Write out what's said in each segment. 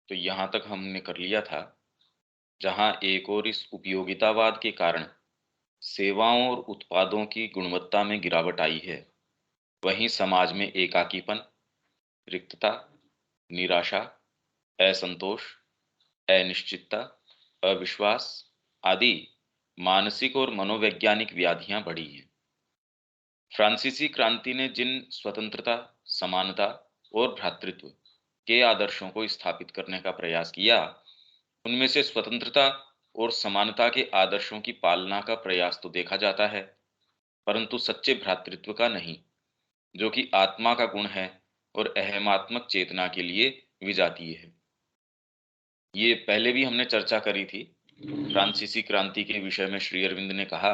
तो यहाँ तक हमने कर लिया था, जहाँ एक ओर इस उपयोगितावाद के कारण सेवाओं और उत्पादों की गुणवत्ता में गिरावट आई है, वहीं समाज में एकाकीपन, रिक्तता, निराशा, असंतोष, अनिश्चितता, अविश्वास आदि मानसिक और मनोवैज्ञानिक व्याधियां बढ़ी हैं। फ्रांसीसी क्रांति ने जिन स्वतंत्रता, समानता और भ्रातृत्व के आदर्शों को स्थापित करने का प्रयास किया, उनमें से स्वतंत्रता और समानता के आदर्शों की पालना का प्रयास तो देखा जाता है, परंतु सच्चे भ्रातृत्व का नहीं, जो कि आत्मा का गुण है और अहमात्मक चेतना के लिए विजातीय है। ये पहले भी हमने चर्चा करी थी। फ्रांसीसी क्रांति के विषय में श्री अरविंद ने कहा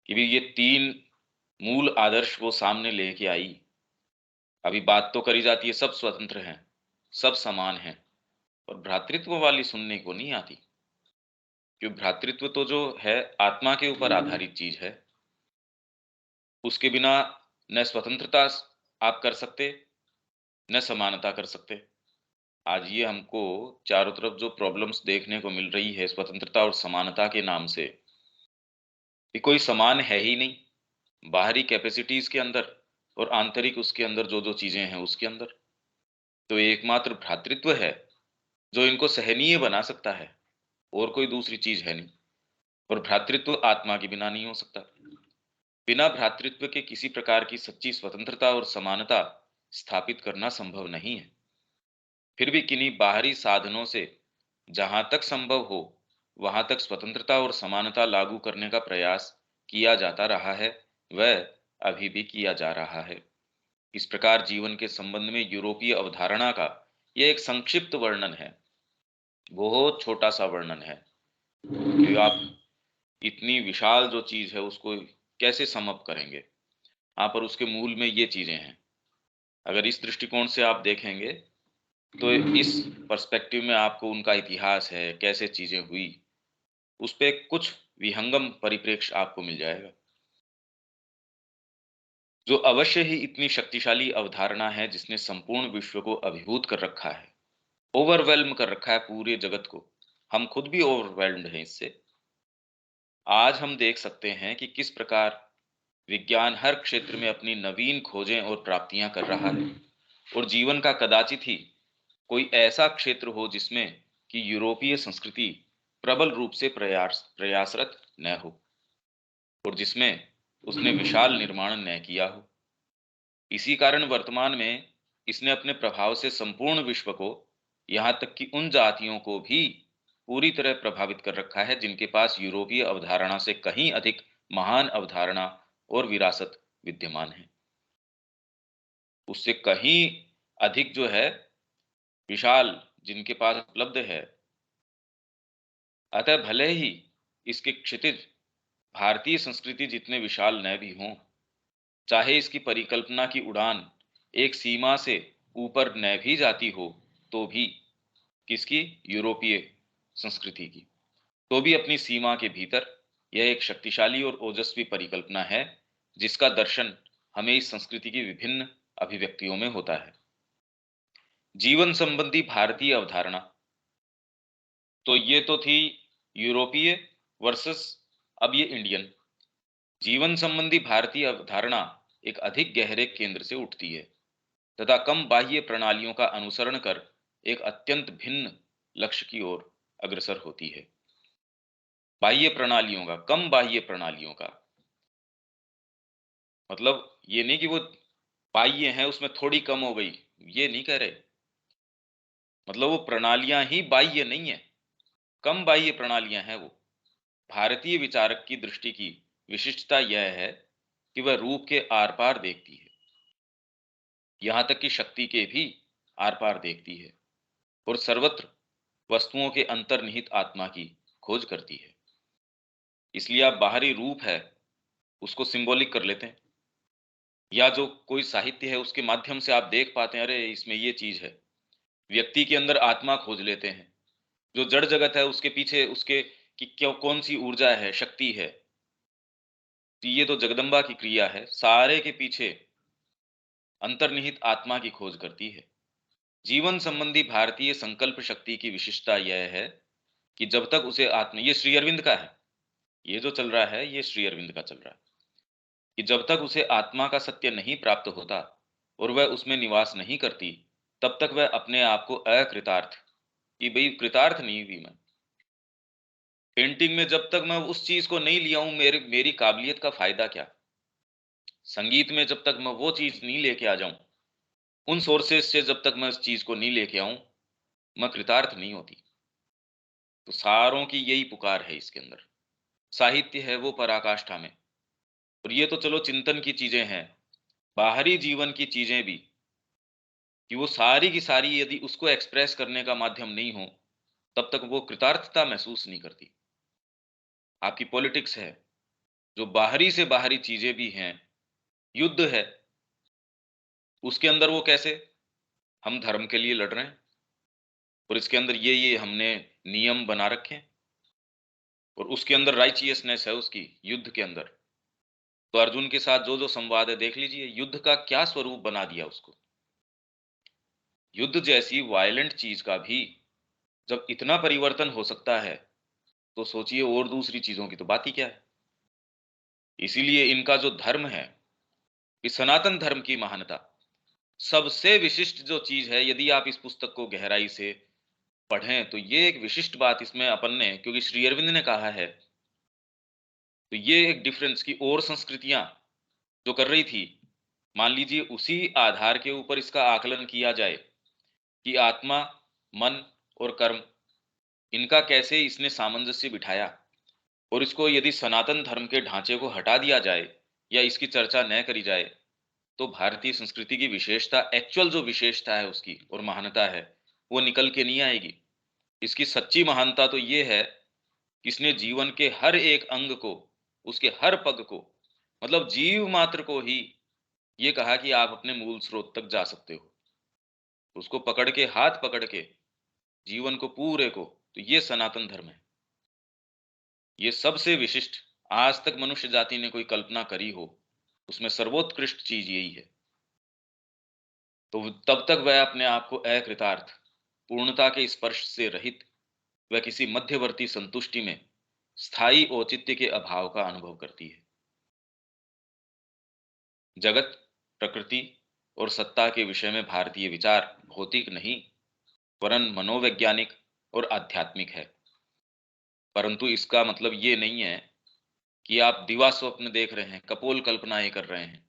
कि भी ये तीन मूल आदर्श वो सामने लेके आई। अभी बात तो करी जाती है सब स्वतंत्र हैं, सब समान हैं, और भ्रातृत्व वाली सुनने को नहीं आती। क्योंकि भ्रातृत्व तो जो है आत्मा के ऊपर आधारित चीज है, उसके बिना न स्वतंत्रता आप कर सकते, न समानता कर सकते। आज ये हमको चारों तरफ जो प्रॉब्लम्स देखने को मिल रही है स्वतंत्रता और समानता के नाम से, ये कोई समान है ही नहीं। बाहरी कैपेसिटीज के अंदर और आंतरिक उसके अंदर जो जो चीजें हैं उसके अंदर, तो एकमात्र भ्रातृत्व है जो इनको सहनीय बना सकता है, और कोई दूसरी चीज है नहीं। और भ्रातृत्व आत्मा के बिना नहीं हो सकता। बिना भ्रातृत्व के किसी प्रकार की सच्ची स्वतंत्रता और समानता स्थापित करना संभव नहीं है। फिर भी किन्हीं बाहरी साधनों से जहां तक संभव हो वहां तक स्वतंत्रता और समानता लागू करने का प्रयास किया जाता रहा है, वह अभी भी किया जा रहा है। इस प्रकार जीवन के संबंध में यूरोपीय अवधारणा का यह एक संक्षिप्त वर्णन है, बहुत छोटा सा वर्णन है कि आप इतनी विशाल जो चीज है उसको कैसे सम अप करेंगे। हाँ, पर उसके मूल में ये चीजें हैं। अगर इस दृष्टिकोण से आप देखेंगे तो इस पर्सपेक्टिव में आपको उनका इतिहास है, कैसे चीजें हुई, उस पे कुछ विहंगम परिप्रेक्ष्य आपको मिल जाएगा, जो अवश्य ही इतनी शक्तिशाली अवधारणा है जिसने संपूर्ण विश्व को अभिभूत कर रखा है, ओवरवेल्म कर रखा है पूरे जगत को। हम खुद भी ओवरवेल्म्ड हैं इससे। आज हम देख सकते हैं कि किस प्रकार विज्ञान हर क्षेत्र में अपनी नवीन खोजें और प्राप्तियां कर रहा है, और जीवन का कदाचित ही कोई ऐसा क्षेत्र हो जिसमें कि यूरोपीय संस्कृति प्रबल रूप से प्रयासरत न हो, और जिसमें उसने विशाल निर्माण न किया हो। इसी कारण वर्तमान में इसने अपने प्रभाव से संपूर्ण विश्व को, यहाँ तक कि उन जातियों को भी पूरी तरह प्रभावित कर रखा है जिनके पास यूरोपीय अवधारणा से कहीं अधिक महान अवधारणा और विरासत विद्यमान है, उससे कहीं अधिक जो है विशाल जिनके पास उपलब्ध है। अतः भले ही इसके क्षितिज भारतीय संस्कृति जितने विशाल न भी हों, चाहे इसकी परिकल्पना की उड़ान एक सीमा से ऊपर न भी जाती हो, तो भी किसकी, यूरोपीय संस्कृति की, तो भी अपनी सीमा के भीतर यह एक शक्तिशाली और ओजस्वी परिकल्पना है जिसका दर्शन हमें इस संस्कृति की विभिन्न अभिव्यक्तियों में होता है। जीवन संबंधी भारतीय अवधारणा, तो ये तो थी यूरोपीय वर्सेस अब ये इंडियन। जीवन संबंधी भारतीय अवधारणा एक अधिक गहरे केंद्र से उठती है तथा कम बाह्य प्रणालियों का अनुसरण कर एक अत्यंत भिन्न लक्ष्य की ओर अग्रसर होती है। बाह्य प्रणालियों का, कम बाह्य प्रणालियों का मतलब ये नहीं कि वो बाह्य है उसमें थोड़ी कम हो गई, ये नहीं कह रहे। मतलब वो प्रणालियां ही बाह्य नहीं है, कम बाह्य प्रणालियां हैं वो। भारतीय विचारक की दृष्टि की विशिष्टता यह है कि वह रूप के आर पार देखती है, यहां तक कि शक्ति के भी आर पार देखती है, और सर्वत्र वस्तुओं के अंतर्निहित आत्मा की खोज करती है। इसलिए आप बाहरी रूप है उसको सिंबॉलिक कर लेते हैं, या जो कोई साहित्य है उसके माध्यम से आप देख पाते हैं, अरे इसमें ये चीज है। व्यक्ति के अंदर आत्मा खोज लेते हैं, जो जड़ जगत है उसके पीछे उसके कि क्यों, कौन सी ऊर्जा है, शक्ति है, तो ये तो जगदम्बा की क्रिया है, सारे के पीछे अंतर्निहित आत्मा की खोज करती है। जीवन संबंधी भारतीय संकल्प शक्ति की विशिष्टता यह है कि जब तक उसे आत्म ये श्री अरविंद का है, ये जो चल रहा है ये श्री अरविंद का चल रहा है, कि जब तक उसे आत्मा का सत्य नहीं प्राप्त होता और वह उसमें निवास नहीं करती, तब तक वह अपने आप को अकृतार्थ, कि भाई कृतार्थ नहीं हुई मैं। पेंटिंग में जब तक मैं उस चीज को नहीं लिया हूं, मेरी मेरी काबिलियत का फायदा क्या। संगीत में जब तक मैं वो चीज नहीं लेके आ जाऊं, उन सोर्सेस से जब तक मैं उस चीज को नहीं लेके आऊं, मैं कृतार्थ नहीं होती। तो सारों की यही पुकार है इसके अंदर। साहित्य है वो पराकाष्ठा में। और ये तो चलो चिंतन की चीजें हैं, बाहरी जीवन की चीजें भी, कि वो सारी की सारी यदि उसको एक्सप्रेस करने का माध्यम नहीं हो, तब तक वो कृतार्थता महसूस नहीं करती। आपकी पॉलिटिक्स है, जो बाहरी से बाहरी चीजें भी हैं, युद्ध है, उसके अंदर वो कैसे, हम धर्म के लिए लड़ रहे हैं और इसके अंदर ये हमने नियम बना रखे हैं, और उसके अंदर राइचियसनेस है उसकी युद्ध के अंदर। तो अर्जुन के साथ जो जो संवाद है देख लीजिए, युद्ध का क्या स्वरूप बना दिया उसको। युद्ध जैसी वायलेंट चीज का भी जब इतना परिवर्तन हो सकता है, तो सोचिए और दूसरी चीजों की तो बात ही क्या है। इसीलिए इनका जो धर्म है, इस सनातन धर्म की महानता, सबसे विशिष्ट जो चीज है, यदि आप इस पुस्तक को गहराई से पढ़ें तो ये एक विशिष्ट बात इसमें अपन ने, क्योंकि श्री अरविंद ने कहा है, तो ये एक डिफरेंस की और संस्कृतियां जो कर रही थी, मान लीजिए उसी आधार के ऊपर इसका आकलन किया जाए कि आत्मा, मन और कर्म, इनका कैसे इसने सामंजस्य बिठाया, और इसको यदि सनातन धर्म के ढांचे को हटा दिया जाए या इसकी चर्चा न करी जाए, तो भारतीय संस्कृति की विशेषता, एक्चुअल जो विशेषता है उसकी और महानता है, वो निकल के नहीं आएगी। इसकी सच्ची महानता तो ये है कि इसने जीवन के हर एक अंग को, उसके हर पग को, मतलब जीव मात्र को ही ये कहा कि आप अपने मूल स्रोत तक जा सकते हो, उसको पकड़ के, हाथ पकड़ के जीवन को पूरे को, तो ये सनातन धर्म है। ये सबसे विशिष्ट आज तक मनुष्य जाति ने कोई कल्पना करी हो, उसमें सर्वोत्कृष्ट चीज यही है। तो तब तक वह अपने आप को अकृतार्थ, पूर्णता के स्पर्श से रहित, वह किसी मध्यवर्ती संतुष्टि में स्थायी औचित्य के अभाव का अनुभव करती है। जगत, प्रकृति और सत्ता के विषय में भारतीय विचार भौतिक नहीं, वरन मनोवैज्ञानिक और आध्यात्मिक है। परंतु इसका मतलब ये नहीं है कि आप दिवा स्वप्न देख रहे हैं, कपोल कल्पनाएं कर रहे हैं।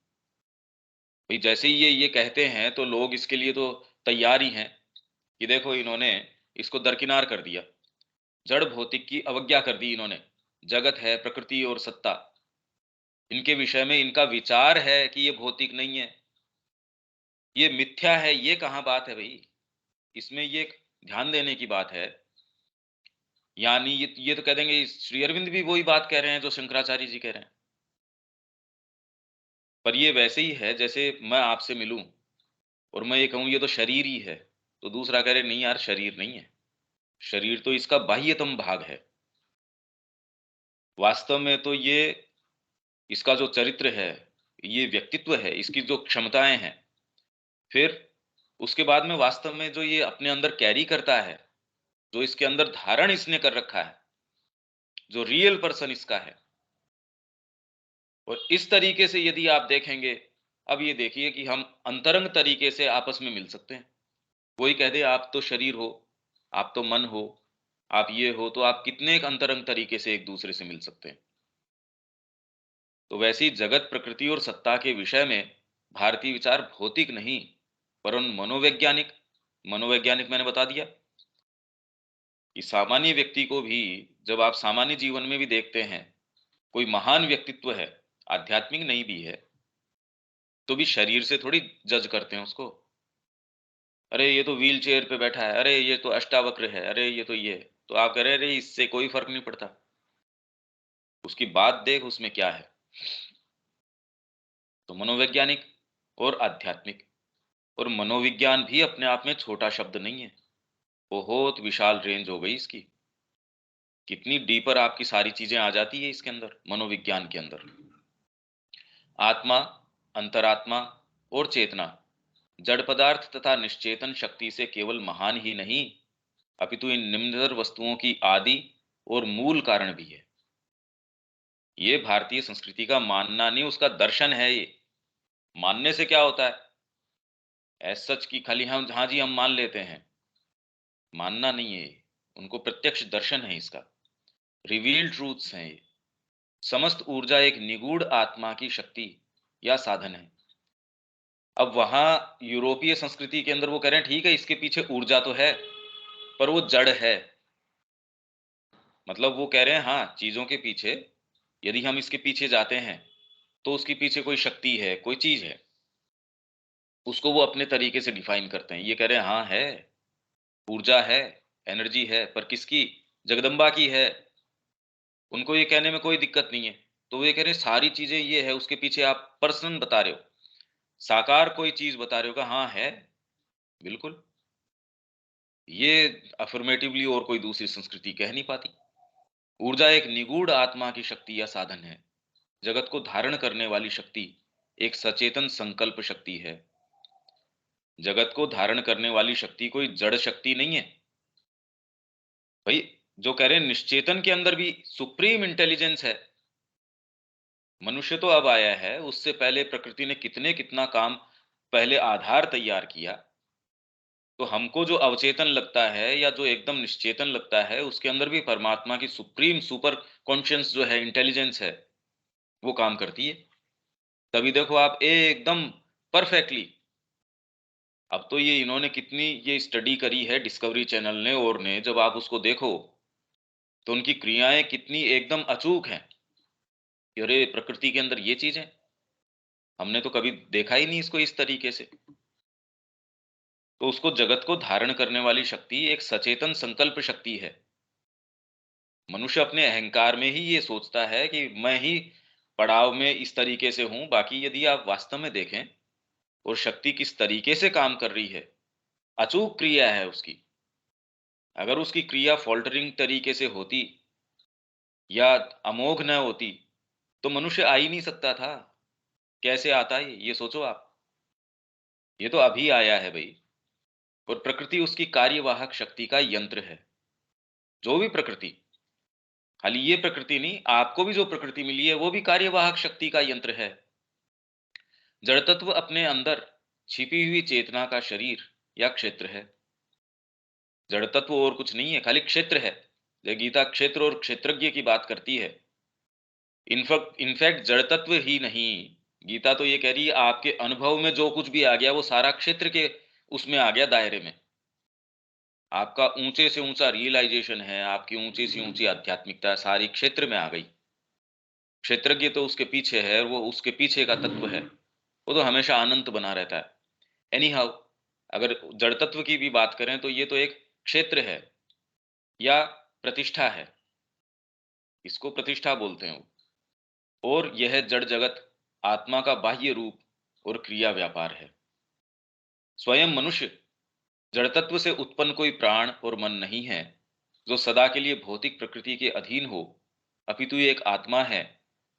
भाई जैसे ही ये कहते हैं तो लोग इसके लिए तो तैयार ही हैं कि देखो इन्होंने इसको दरकिनार कर दिया, जड़ भौतिक की अवज्ञा कर दी इन्होंने। जगत है, प्रकृति और सत्ता, इनके विषय में इनका विचार है कि ये भौतिक नहीं है, ये मिथ्या है। ये कहाँ बात है भाई, इसमें ये एक ध्यान देने की बात है। यानी ये तो कह देंगे श्री अरविंद भी वही बात कह रहे हैं जो शंकराचार्य जी कह रहे हैं। पर ये वैसे ही है जैसे मैं आपसे मिलूं और मैं ये कहूं ये तो शरीर ही है, तो दूसरा कह रहे नहीं यार शरीर नहीं है, शरीर तो इसका बाह्यतम भाग है। वास्तव में तो ये इसका जो चरित्र है, ये व्यक्तित्व है, इसकी जो क्षमताएं हैं, फिर उसके बाद में वास्तव में जो ये अपने अंदर कैरी करता है, जो इसके अंदर धारण इसने कर रखा है, जो रियल पर्सन इसका है। और इस तरीके से यदि आप देखेंगे, अब ये देखिए कि हम अंतरंग तरीके से आपस में मिल सकते हैं। कोई कह दे आप तो शरीर हो, आप तो मन हो, आप ये हो, तो आप कितने एक अंतरंग तरीके से एक दूसरे से मिल सकते हैं। तो वैसे ही जगत, प्रकृति और सत्ता के विषय में भारतीय विचार भौतिक नहीं, वरन मनोवैज्ञानिक। मनोवैज्ञानिक मैंने बता दिया कि सामान्य व्यक्ति को भी, जब आप सामान्य जीवन में भी देखते हैं, कोई महान व्यक्तित्व है, आध्यात्मिक नहीं भी है, तो भी शरीर से थोड़ी जज करते हैं उसको। अरे ये तो व्हील चेयर पे बैठा है, अरे ये तो अष्टावक्र है, अरे ये तो ये, तो आप कह रहे हैं, अरे इससे कोई फर्क नहीं पड़ता, उसकी बात देख उसमें क्या है। तो मनोवैज्ञानिक और आध्यात्मिक, और मनोविज्ञान भी अपने आप में छोटा शब्द नहीं है, बहुत विशाल रेंज हो गई इसकी। कितनी डीपर आपकी सारी चीजें आ जाती है इसके अंदर, मनोविज्ञान के अंदर। आत्मा, अंतरात्मा और चेतना, जड़ पदार्थ तथा निश्चेतन शक्ति से केवल महान ही नहीं, अपितु इन निम्नतर वस्तुओं की आदि और मूल कारण भी है। ये भारतीय संस्कृति का मानना नहीं, उसका दर्शन है ये। मानने से क्या होता है? एज सच की खाली हम हाँ जी हम मान लेते हैं, मानना नहीं है ये। उनको प्रत्यक्ष दर्शन है इसका, रिवील्ड ट्रूथ्स हैं ये। समस्त ऊर्जा एक निगूढ़ आत्मा की शक्ति या साधन है। अब वहां यूरोपीय संस्कृति के अंदर वो कह रहे हैं ठीक है इसके पीछे ऊर्जा तो है, पर वो जड़ है। मतलब वो कह रहे हैं हाँ चीजों के पीछे, यदि हम इसके पीछे जाते हैं तो उसके पीछे कोई शक्ति है, कोई चीज है। उसको वो अपने तरीके से डिफाइन करते हैं। ये कह रहे हैं हाँ है, ऊर्जा है, एनर्जी है, पर किसकी? जगदम्बा की है। उनको ये कहने में कोई दिक्कत नहीं है। तो वो ये कह रहे हैं सारी चीजें ये है, उसके पीछे आप पर्सन बता रहे हो, साकार कोई चीज बता रहे हो, का हाँ है, बिल्कुल। ये अफर्मेटिवली और कोई दूसरी संस्कृति कह नहीं पाती। ऊर्जा एक निगूढ़ आत्मा की शक्ति या साधन है। जगत को धारण करने वाली शक्ति एक सचेतन संकल्प शक्ति है। जगत को धारण करने वाली शक्ति कोई जड़ शक्ति नहीं है भाई। जो कह रहे हैं निश्चेतन के अंदर भी सुप्रीम इंटेलिजेंस है। मनुष्य तो अब आया है, उससे पहले प्रकृति ने कितने कितना काम, पहले आधार तैयार किया। तो हमको जो अवचेतन लगता है या जो एकदम निश्चेतन लगता है, उसके अंदर भी परमात्मा की सुप्रीम सुपर कॉन्शियस जो है, इंटेलिजेंस है, वो काम करती है। तभी देखो आप एकदम परफेक्टली। अब तो ये इन्होंने कितनी ये स्टडी करी है डिस्कवरी चैनल ने और ने, जब आप उसको देखो तो उनकी क्रियाएं कितनी एकदम अचूक हैं। कि अरे प्रकृति के अंदर ये चीज है, हमने तो कभी देखा ही नहीं इसको इस तरीके से। तो उसको जगत को धारण करने वाली शक्ति एक सचेतन संकल्प शक्ति है। मनुष्य अपने अहंकार में ही ये सोचता है कि मैं ही पड़ाव में इस तरीके से हूं। बाकी यदि आप वास्तव में देखें और शक्ति किस तरीके से काम कर रही है, अचूक क्रिया है उसकी। अगर उसकी क्रिया फॉल्टरिंग तरीके से होती या अमोघ न होती तो मनुष्य आ ही नहीं सकता था। कैसे आता है ये सोचो आप। ये तो अभी आया है भाई। और प्रकृति उसकी कार्यवाहक शक्ति का यंत्र है। जो भी प्रकृति, खाली ये प्रकृति नहीं, आपको भी जो प्रकृति मिली है वो भी कार्यवाहक शक्ति का यंत्र है। जड़ तत्व अपने अंदर छिपी हुई चेतना का शरीर या क्षेत्र है। जड़ तत्व और कुछ नहीं है, खाली क्षेत्र है। ये गीता क्षेत्र और क्षेत्रज्ञ की बात करती है। इनफैक्ट जड़ तत्व ही नहीं, गीता तो ये कह रही है आपके अनुभव में जो कुछ भी आ गया वो सारा क्षेत्र के उसमें आ गया, दायरे में। आपका ऊंचे से ऊंचा रियलाइजेशन है, आपकी ऊंची से ऊंची आध्यात्मिकता सारी क्षेत्र में आ गई। क्षेत्रज्ञ तो उसके पीछे है, वो उसके पीछे का तत्व है। वो तो हमेशा अनंत बना रहता है। एनी हाउ, अगर जड़ तत्व की भी बात करें तो ये तो एक क्षेत्र है या प्रतिष्ठा है। इसको प्रतिष्ठा बोलते हैं वो। और यह जड़ जगत आत्मा का बाह्य रूप और क्रिया व्यापार है। स्वयं मनुष्य जड़ तत्व से उत्पन्न कोई प्राण और मन नहीं है जो सदा के लिए भौतिक प्रकृति के अधीन हो, अपितु ये एक आत्मा है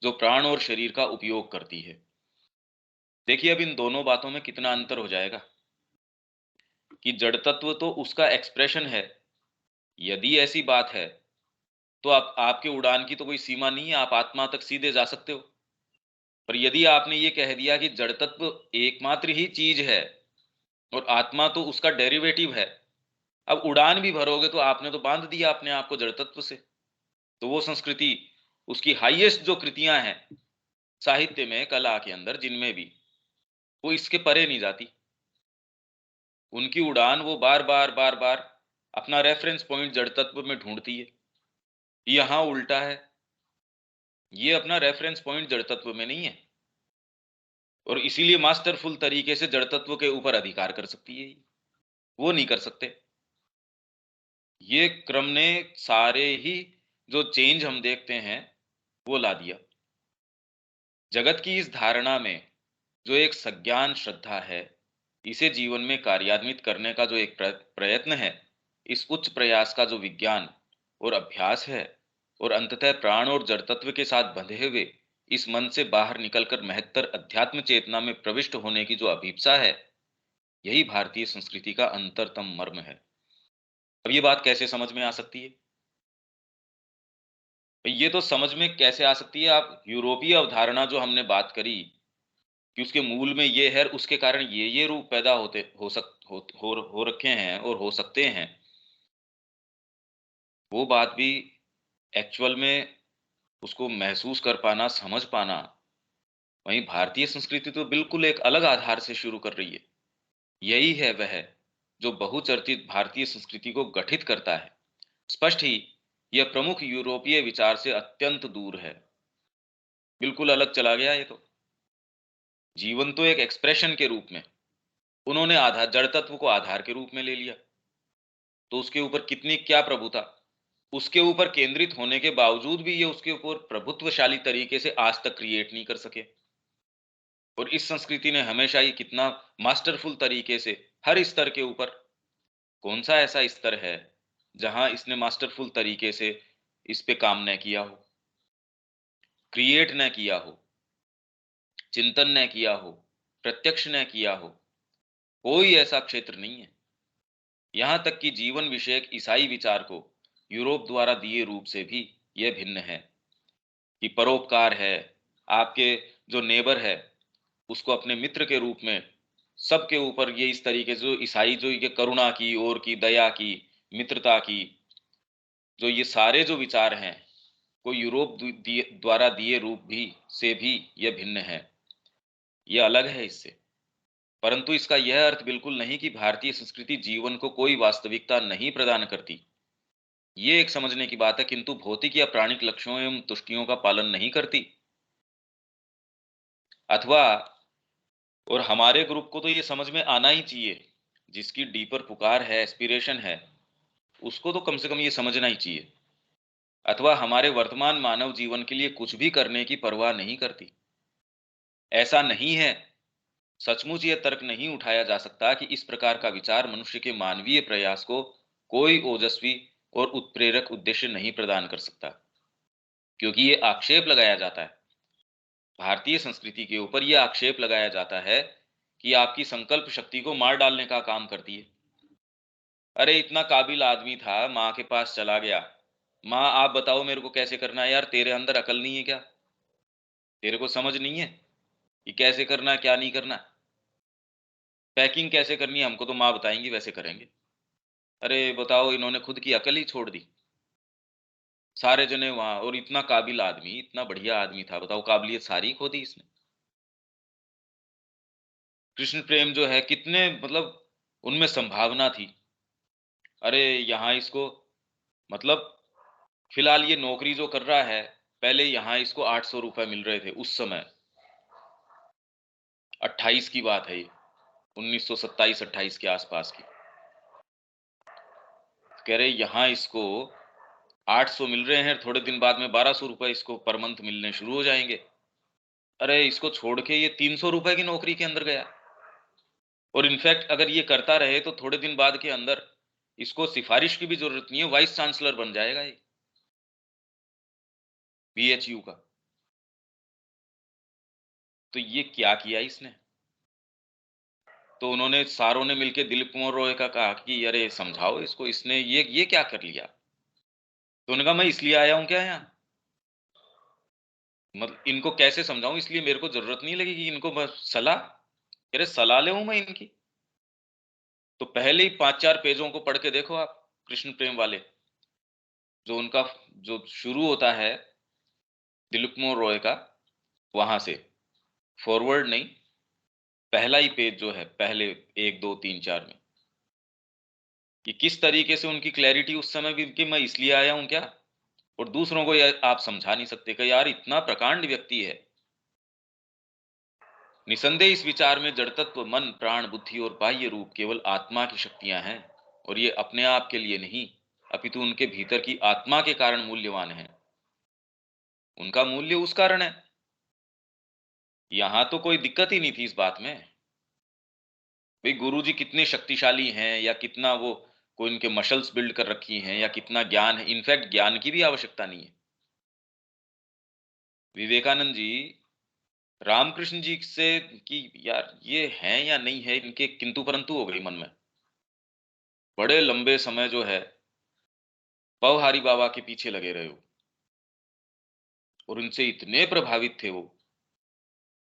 जो प्राण और शरीर का उपयोग करती है। देखिए अब इन दोनों बातों में कितना अंतर हो जाएगा कि जड़ तत्व तो उसका एक्सप्रेशन है। यदि ऐसी बात है तो आप आपके उड़ान की तो कोई सीमा नहीं है, आप आत्मा तक सीधे जा सकते हो। पर यदि आपने ये कह दिया कि जड़ तत्व एकमात्र ही चीज है और आत्मा तो उसका डेरिवेटिव है, अब उड़ान भी भरोगे तो आपने तो बांध दिया अपने आप को जड़ तत्व से। तो वो संस्कृति, उसकी हाईएस्ट जो कृतियां हैं साहित्य में, कला के अंदर जिनमें भी, वो इसके परे नहीं जाती। उनकी उड़ान वो बार बार बार बार अपना रेफरेंस पॉइंट जड़ तत्व में ढूंढती है। यहां उल्टा है, ये अपना रेफरेंस पॉइंट जड़ तत्व में नहीं है और इसीलिए मास्टरफुल तरीके से जड़ तत्व के ऊपर अधिकार कर सकती है। वो नहीं कर सकते। ये क्रम ने सारे ही जो चेंज हम देखते हैं वो ला दिया। जगत की इस धारणा में जो एक सज्ञान श्रद्धा है, इसे जीवन में कार्यान्वित करने का जो एक प्रयत्न है, इस उच्च प्रयास का जो विज्ञान और अभ्यास है, और अंततः प्राण और जड़ तत्व के साथ बंधे हुए इस मन से बाहर निकलकर महत्तर अध्यात्म चेतना में प्रविष्ट होने की जो अभीप्सा है, यही भारतीय संस्कृति का अंतरतम मर्म है। अब ये बात कैसे समझ में आ सकती है? ये तो समझ में कैसे आ सकती है, आप यूरोपीय अवधारणा जो हमने बात करी कि उसके मूल में ये है, उसके कारण ये रूप पैदा होते हो रखे हैं और हो सकते हैं। वो बात भी एक्चुअल में उसको महसूस कर पाना, समझ पाना, वहीं भारतीय संस्कृति तो बिल्कुल एक अलग आधार से शुरू कर रही है। यही है वह जो बहुचर्चित भारतीय संस्कृति को गठित करता है। स्पष्ट ही यह प्रमुख यूरोपीय विचार से अत्यंत दूर है। बिल्कुल अलग चला गया ये तो। जीवन तो एक एक्सप्रेशन के रूप में उन्होंने आधार जड़ तत्व को आधार के रूप में ले लिया, तो उसके ऊपर कितनी क्या प्रभुता, उसके ऊपर केंद्रित होने के बावजूद भी ये उसके ऊपर प्रभुत्वशाली तरीके से आज तक क्रिएट नहीं कर सके। और इस संस्कृति ने हमेशा ही कितना मास्टरफुल तरीके से हर स्तर के ऊपर, कौन सा ऐसा स्तर है जहां इसने मास्टरफुल तरीके से इस पे काम न किया हो, क्रिएट न किया हो, चिंतन न किया हो, प्रत्यक्ष न किया हो। कोई ऐसा क्षेत्र नहीं है। यहाँ तक कि जीवन विषयक ईसाई विचार को यूरोप द्वारा दिए रूप से भी यह भिन्न है कि परोपकार है, आपके जो नेबर है उसको अपने मित्र के रूप में, सबके ऊपर ये इस तरीके से जो ईसाई जो ये करुणा की और की दया की, मित्रता की, जो ये सारे जो विचार हैं, को यूरोप द्वारा दिए रूप भी से भी यह भिन्न है, यह अलग है इससे। परंतु इसका यह अर्थ बिल्कुल नहीं कि भारतीय संस्कृति जीवन को कोई वास्तविकता नहीं प्रदान करती। ये एक समझने की बात है, किंतु भौतिक या प्राणिक लक्ष्यों एवं तुष्टियों का पालन नहीं करती। अथवा और हमारे ग्रुप को तो ये समझ में आना ही चाहिए, जिसकी डीपर पुकार है, एस्पिरेशन है, उसको तो कम से कम ये समझना ही चाहिए। अथवा हमारे वर्तमान मानव जीवन के लिए कुछ भी करने की परवाह नहीं करती। ऐसा नहीं है। सचमुच ये तर्क नहीं उठाया जा सकता कि इस प्रकार का विचार मनुष्य के मानवीय प्रयास को कोई ओजस्वी और उत्प्रेरक उद्देश्य नहीं प्रदान कर सकता, क्योंकि ये आक्षेप लगाया जाता है, भारतीय संस्कृति के ऊपर यह आक्षेप लगाया जाता है कि आपकी संकल्प शक्ति को मार डालने का काम करती है। अरे इतना काबिल आदमी था, माँ के पास चला गया, माँ आप बताओ मेरे को कैसे करना है, यार तेरे अंदर अकल नहीं है क्या? तेरे को समझ नहीं है कि कैसे करना है, क्या नहीं करना? पैकिंग कैसे करनी है हमको तो माँ बताएंगी, वैसे करेंगे। अरे बताओ, इन्होंने खुद की अकल ही छोड़ दी। सारे जने वहां, और इतना काबिल आदमी, इतना बढ़िया आदमी था, बताओ काबिलियत सारी खो दी इसने। कृष्ण प्रेम जो है कितने, मतलब उनमें संभावना थी। अरे यहाँ इसको, मतलब फिलहाल ये नौकरी जो कर रहा है, पहले यहाँ इसको 800 रुपए मिल रहे थे उस समय। 28 की बात है ये, 1927-28 के आसपास की। कह रहे यहाँ इसको 800 मिल रहे हैं, थोड़े दिन बाद में 1200 रुपए इसको पर मंथ मिलने शुरू हो जाएंगे। अरे इसको छोड़ के ये 300 रुपए की नौकरी के अंदर गया। और इनफैक्ट अगर ये करता रहे तो थोड़े दिन बाद के अंदर इसको सिफारिश की भी जरूरत नहीं है, वाइस चांसलर बन जाएगा ये, बीएचयू का। तो ये क्या किया इसने? तो उन्होंने सारों ने मिलकर दिलीप कुमार रॉय का कहा कि अरे समझाओ इसको, इसने ये क्या कर लिया? तो उन्होंने कहा मैं इसलिए आया हूं क्या यहाँ, मतलब इनको कैसे समझाऊं, इसलिए मेरे को जरूरत नहीं लगेगी इनको बस सलाह, अरे सलाह ले मैं इनकी। तो पहले ही 5-4 पेजों को पढ़ के देखो आप, कृष्ण प्रेम वाले, जो उनका जो शुरू होता है दिलीप कुमार रॉय का, वहां से फॉरवर्ड नहीं, पहला ही पेज जो है, पहले 1, 2, 3, 4 में, कि किस तरीके से उनकी क्लैरिटी उस समय भी कि मैं इसलिए आया हूं क्या, और दूसरों को ये आप समझा नहीं सकते कि यार इतना प्रकांड व्यक्ति है। निसंदेह इस विचार में जड़तत्व, मन, प्राण, बुद्धि और बाह्य रूप केवल आत्मा की शक्तियां हैं, और ये अपने आप के लिए नहीं, अपितु उनके भीतर की आत्मा के कारण मूल्यवान है। उनका मूल्य उस कारण है। यहां तो कोई दिक्कत ही नहीं थी इस बात में, भाई गुरुजी कितने शक्तिशाली हैं या कितना वो कोई उनके मसल्स बिल्ड कर रखी हैं या कितना ज्ञान है, इनफैक्ट ज्ञान की भी आवश्यकता नहीं है। विवेकानंद जी रामकृष्ण जी से कि यार ये हैं या नहीं है, इनके किंतु परंतु हो गई मन में। बड़े लंबे समय जो है पवहारी बाबा के पीछे लगे रहे वो, और उनसे इतने प्रभावित थे वो।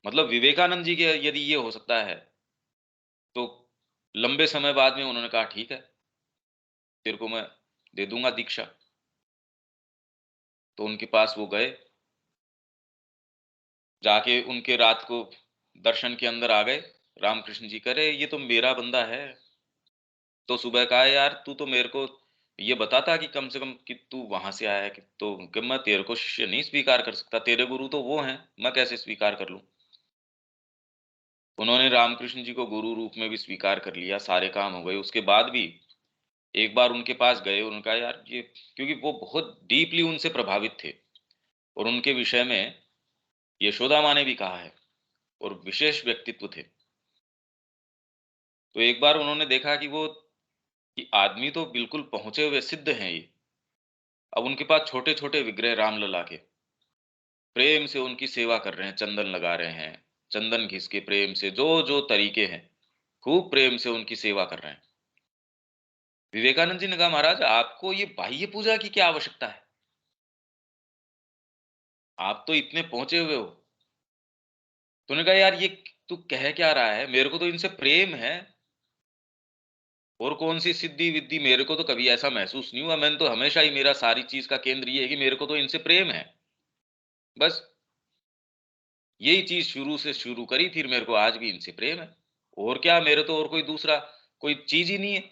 मतलब विवेकानंद जी के यदि ये हो सकता है, तो लंबे समय बाद में उन्होंने कहा ठीक है, तेरे को मैं दे दूंगा दीक्षा। तो उनके पास वो गए, जाके उनके रात को दर्शन के अंदर आ गए। रामकृष्ण जी करे ये तो मेरा बंदा है। तो सुबह कहा यार तू तो मेरे को ये बताता कि कम से कम कि तू वहां से आया है, कि मैं तेरे को शिष्य नहीं स्वीकार कर सकता, तेरे गुरु तो वो हैं, मैं कैसे स्वीकार कर लूं। उन्होंने रामकृष्ण जी को गुरु रूप में भी स्वीकार कर लिया, सारे काम हो गए। उसके बाद भी एक बार उनके पास गए, उनका यार ये, क्योंकि वो बहुत डीपली उनसे प्रभावित थे, और उनके विषय में यशोदा माँ ने भी कहा है, और विशेष व्यक्तित्व थे। तो एक बार उन्होंने देखा कि वो, कि आदमी तो बिल्कुल पहुंचे हुए सिद्ध हैं ये। अब उनके पास छोटे छोटे विग्रह रामलला के प्रेम से उनकी सेवा कर रहे हैं, चंदन लगा रहे हैं, चंदन घिस के प्रेम से जो जो तरीके हैं, खूब प्रेम से उनकी सेवा कर रहे हैं। विवेकानंद जी ने कहा महाराज आपको ये बाह्य पूजा की क्या आवश्यकता है, आप तो इतने पहुंचे हुए हो। तूने कहा यार ये तू कह क्या रहा है, मेरे को तो इनसे प्रेम है, और कौन सी सिद्धि विद्धि, मेरे को तो कभी ऐसा महसूस नहीं हुआ। मैंने तो हमेशा ही, मेरा सारी चीज का केंद्र ये है कि मेरे को तो इनसे प्रेम है, बस यही चीज शुरू से शुरू करी, फिर मेरे को आज भी इनसे प्रेम है। और क्या, मेरे तो और कोई दूसरा कोई चीज ही नहीं है।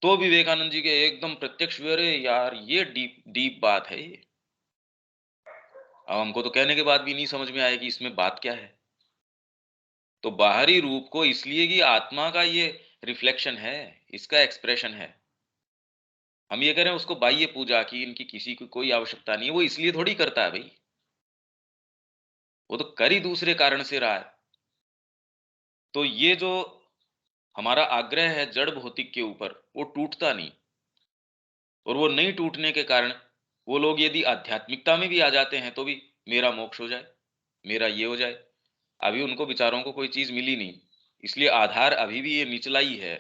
तो विवेकानंद जी के एकदम प्रत्यक्ष हुए, अरे यार ये डीप डीप बात है ये। अब हमको तो कहने के बाद भी नहीं समझ में आया कि इसमें बात क्या है। तो बाहरी रूप को इसलिए कि आत्मा का ये रिफ्लेक्शन है, इसका एक्सप्रेशन है। हम ये कह रहे हैं उसको बाह्य पूजा की, इनकी किसी को कोई आवश्यकता नहीं है, वो इसलिए थोड़ी करता है भाई, वो तो कर ही दूसरे कारण से रहा है। तो ये जो हमारा आग्रह है जड़ भौतिक के ऊपर, वो टूटता नहीं। और वो नहीं टूटने के कारण वो लोग यदि आध्यात्मिकता में भी आ जाते हैं तो भी मेरा मोक्ष हो जाए, मेरा ये हो जाए। अभी उनको बेचारों को कोई चीज मिली नहीं, इसलिए आधार अभी भी ये निचला ही है।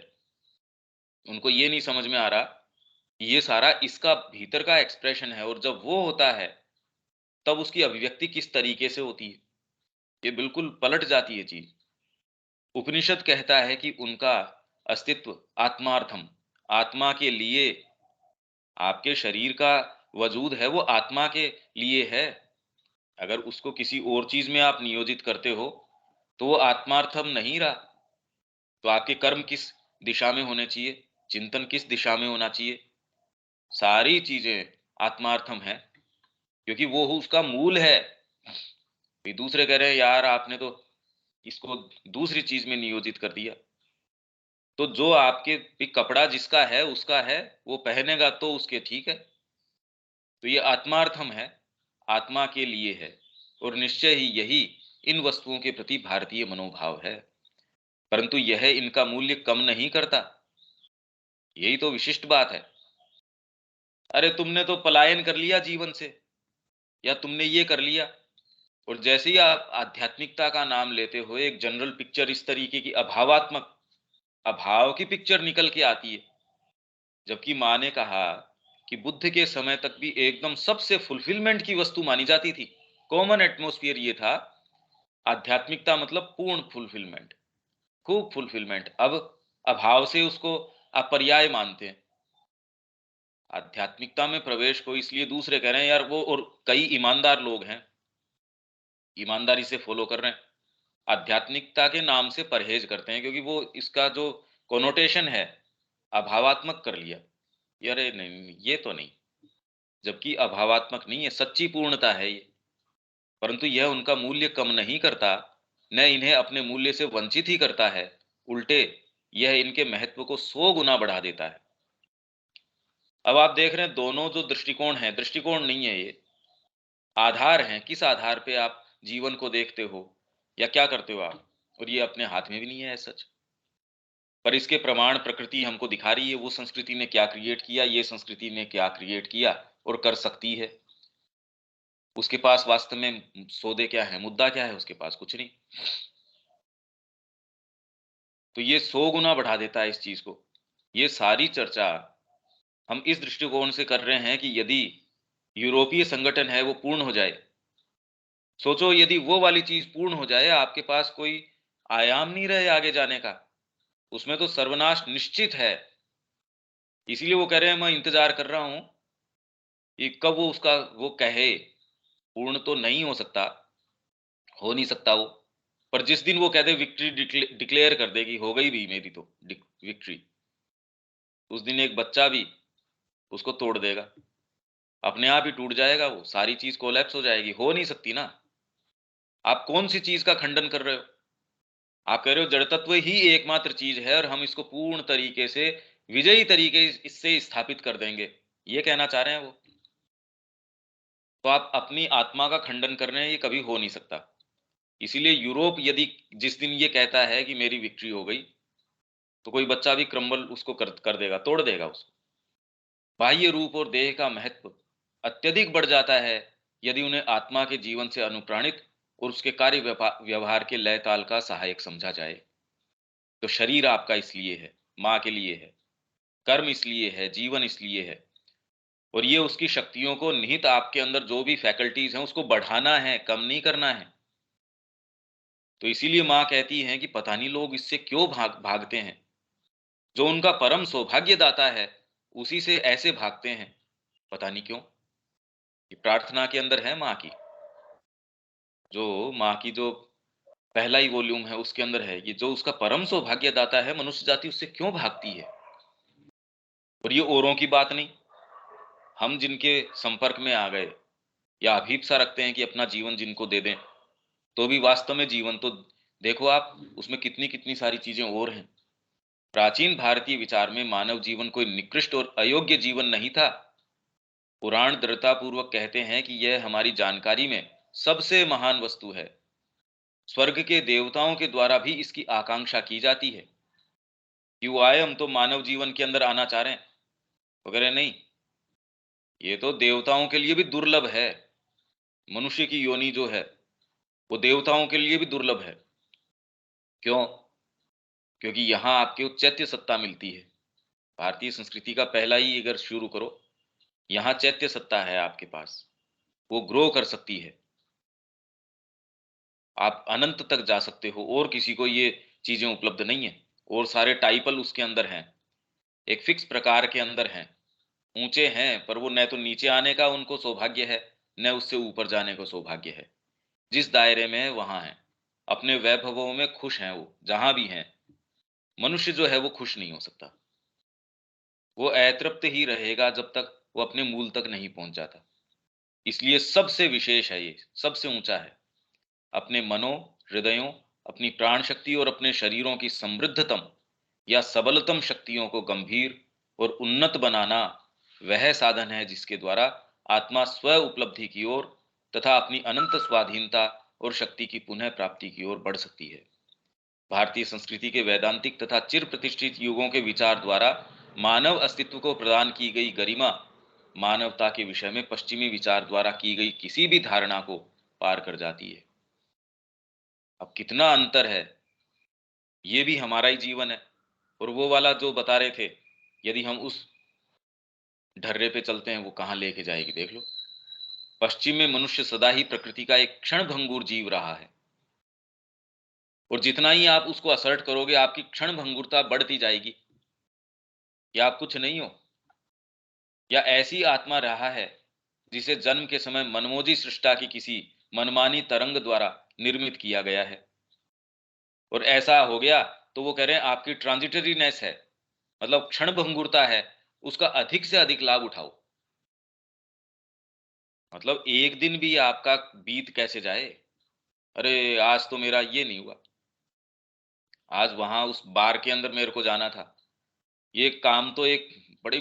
उनको ये नहीं समझ में आ रहा कि ये सारा इसका भीतर का एक्सप्रेशन है, और जब वो होता है तब उसकी अभिव्यक्ति किस तरीके से होती है, ये बिल्कुल पलट जाती है चीज। उपनिषद कहता है कि उनका अस्तित्व आत्मार्थम, आत्मा के लिए, आपके शरीर का वजूद है वो आत्मा के लिए है। अगर उसको किसी और चीज में आप नियोजित करते हो तो वो आत्मार्थम नहीं रहा। तो आपके कर्म किस दिशा में होने चाहिए, चिंतन किस दिशा में होना चाहिए, सारी चीजें आत्मार्थम है, क्योंकि वो उसका मूल है। भी दूसरे कह रहे हैं यार आपने तो इसको दूसरी चीज में नियोजित कर दिया। तो जो आपके भी कपड़ा जिसका है उसका है, वो पहनेगा तो उसके ठीक है। तो ये आत्मार्थम है, आत्मा के लिए है, और निश्चय ही यही इन वस्तुओं के प्रति भारतीय मनोभाव है। परंतु यह इनका मूल्य कम नहीं करता, यही तो विशिष्ट बात है। अरे तुमने तो पलायन कर लिया जीवन से, या तुमने ये कर लिया, और जैसे ही आप आध्यात्मिकता का नाम लेते हो एक जनरल पिक्चर इस तरीके की अभावात्मक, अभाव की पिक्चर निकल के आती है। जबकि माँ ने कहा कि बुद्ध के समय तक भी एकदम सबसे फुलफिलमेंट की वस्तु मानी जाती थी, कॉमन एटमोस्फियर ये था, आध्यात्मिकता मतलब पूर्ण फुलफिलमेंट, खूब फुलफिलमेंट। अब अभाव से उसको अपर्याय मानते हैं। आध्यात्मिकता में प्रवेश को इसलिए दूसरे कह रहे हैं यार वो, और कई ईमानदार लोग हैं ईमानदारी से फॉलो कर रहे हैं, आध्यात्मिकता के नाम से परहेज करते हैं, क्योंकि वो इसका जो कोनोटेशन है अभावात्मक कर लिया। यार ये नहीं, ये तो नहीं, जबकि अभावात्मक नहीं है, सच्ची पूर्णता है ये। परंतु यह उनका मूल्य कम नहीं करता, न इन्हें अपने मूल्य से वंचित ही करता है, उल्टे यह इनके महत्व को 100 गुना बढ़ा देता है। अब आप देख रहे हैं दोनों जो दृष्टिकोण है, दृष्टिकोण नहीं है ये, आधार हैं, किस आधार पे आप जीवन को देखते हो या क्या करते हो आप, और ये अपने हाथ में भी नहीं है सच। पर इसके प्रमाण प्रकृति हमको दिखा रही है, वो संस्कृति ने क्या क्रिएट किया, ये संस्कृति ने क्या क्रिएट किया और कर सकती है। उसके पास वास्तव में सौदे क्या है, मुद्दा क्या है उसके पास? कुछ नहीं। तो ये 100 गुना बढ़ा देता है इस चीज़ को। ये सारी चर्चा हम इस दृष्टिकोण से कर रहे हैं कि यदि यूरोपीय संगठन है वो पूर्ण हो जाए, सोचो यदि वो वाली चीज़ पूर्ण हो जाए, आपके पास कोई आयाम नहीं रहे आगे जाने का, उसमें तो सर्वनाश निश्चित है। इसीलिए वो कह रहे हैं मैं इंतज़ार कर रहा हूँ कि कब वो उसका वो कहे। पूर्ण तो नहीं हो सकता, हो नहीं सकता वो। पर जिस दिन वो कह दे विक्ट्री डिक्लेयर कर देगी, हो गई भी मेरी तो विक्ट्री, उस दिन एक बच्चा भी उसको तोड़ देगा। अपने आप ही टूट जाएगा वो, सारी चीज़ कोलैप्स हो जाएगी, हो नहीं सकती ना। आप कौन-सी चीज़ का खंडन कर रहे हो? आप कह रहे हो जड़ तत्व ही एकमात्र चीज़ है और हम इसको पूर्ण तरीके से, विजयी तरीके इससे स्थापित कर देंगे। ये कहना चाह रहे हैं वो। तो आप अपनी आत्मा का खंडन कर रहे हैं, ये कभी हो नहीं सकता। इसीलिए यूरोप यदि जिस दिन ये कहता है कि मेरी विक्ट्री हो गई, तो कोई बच्चा भी क्रम्बल उसको कर देगा, तोड़ देगा उसको। बाह्य रूप और देह का महत्व अत्यधिक बढ़ जाता है यदि उन्हें आत्मा के जीवन से अनुप्राणित और उसके कार्य व्यवहार के लय ताल का सहायक समझा जाए। तो शरीर आपका इसलिए है, माँ के लिए है, कर्म इसलिए है, जीवन इसलिए है, और ये उसकी शक्तियों को निहित आपके अंदर जो भी फैकल्टीज हैं उसको बढ़ाना है, कम नहीं करना है। तो इसीलिए माँ कहती हैं कि पता नहीं लोग इससे क्यों भागते हैं। जो उनका परम सौभाग्यदाता है, उसी से ऐसे भागते हैं, पता नहीं क्यों। ये प्रार्थना के अंदर है माँ की, जो माँ की जो पहला ही वॉल्यूम है उसके अंदर है, ये जो उसका परम सौभाग्यदाता है, मनुष्य जाति उससे क्यों भागती है। और ये औरों की बात नहीं, हम जिनके संपर्क में आ गए या अभीप्सा रखते हैं कि अपना जीवन जिनको दे दें, तो भी वास्तव में जीवन तो देखो आप, उसमें कितनी कितनी सारी चीजें और हैं। प्राचीन भारतीय विचार में मानव जीवन कोई निकृष्ट और अयोग्य जीवन नहीं था। पुराण दृढ़तापूर्वक कहते हैं कि यह हमारी जानकारी में सबसे महान वस्तु है। स्वर्ग के देवताओं के द्वारा भी इसकी आकांक्षा की जाती है कि वो आए, हम तो मानव जीवन के अंदर आना चाह रहे हैं। वगैरह नहीं, ये तो देवताओं के लिए भी दुर्लभ है। मनुष्य की योनि जो है वो देवताओं के लिए भी दुर्लभ है। क्यों? क्योंकि यहाँ आपके चैत्य सत्ता मिलती है। भारतीय संस्कृति का पहला ही अगर शुरू करो, यहाँ चैत्य सत्ता है आपके पास, वो ग्रो कर सकती है। आप अनंत तक जा सकते हो और किसी को ये चीजें उपलब्ध नहीं है। और सारे टाइपल उसके अंदर हैं, एक फिक्स प्रकार के अंदर हैं। ऊंचे हैं पर वो न तो नीचे आने का उनको सौभाग्य है, न उससे ऊपर जाने को सौभाग्य है। जिस दायरे में है वहां है, अपने वैभवों में खुश हैं, वो जहां भी हैं। मनुष्य जो है वो खुश नहीं हो सकता, वो अतृप्त ही रहेगा जब तक वो अपने मूल तक नहीं पहुंच जाता। इसलिए सबसे विशेष है ये, सबसे ऊंचा है। अपने मनों, हृदयों, अपनी प्राण शक्ति और अपने शरीरों की समृद्धतम या सबलतम शक्तियों को गंभीर और उन्नत बनाना वह साधन है जिसके द्वारा आत्मा स्व उपलब्धि की ओर तथा अपनी अनंत स्वाधीनता और शक्ति की पुनः प्राप्ति की ओर बढ़ सकती है। भारतीय संस्कृति के वैदांतिक तथा चिर प्रतिष्ठित युगों के विचार द्वारा मानव अस्तित्व को प्रदान की गई गरिमा, मानवता के विषय में पश्चिमी विचार द्वारा की गई किसी भी धारणा को पार कर जाती है। अब कितना अंतर है, ये भी हमारा ही जीवन है। और वो वाला जो बता रहे थे, यदि हम उस ढर्रे पे चलते हैं वो कहाँ लेके जाएगी देख लो। पश्चिम में मनुष्य सदा ही प्रकृति का एक क्षण भंगुर जीव रहा है, और जितना ही आप उसको असर्ट करोगे आपकी क्षण भंगुरता बढ़ती जाएगी, या आप कुछ नहीं हो, या ऐसी आत्मा रहा है जिसे जन्म के समय मनमोजी सृष्टा की किसी मनमानी तरंग द्वारा निर्मित किया गया है, और ऐसा हो गया तो वो कह रहे हैं आपकी ट्रांजिटरीनेस है, मतलब क्षण भंगुरता है, उसका अधिक से अधिक लाभ उठाओ। मतलब एक दिन भी आपका बीत कैसे जाए। अरे आज तो मेरा ये नहीं हुआ, आज वहां उस बार के अंदर मेरे को जाना था। ये काम तो एक बड़ी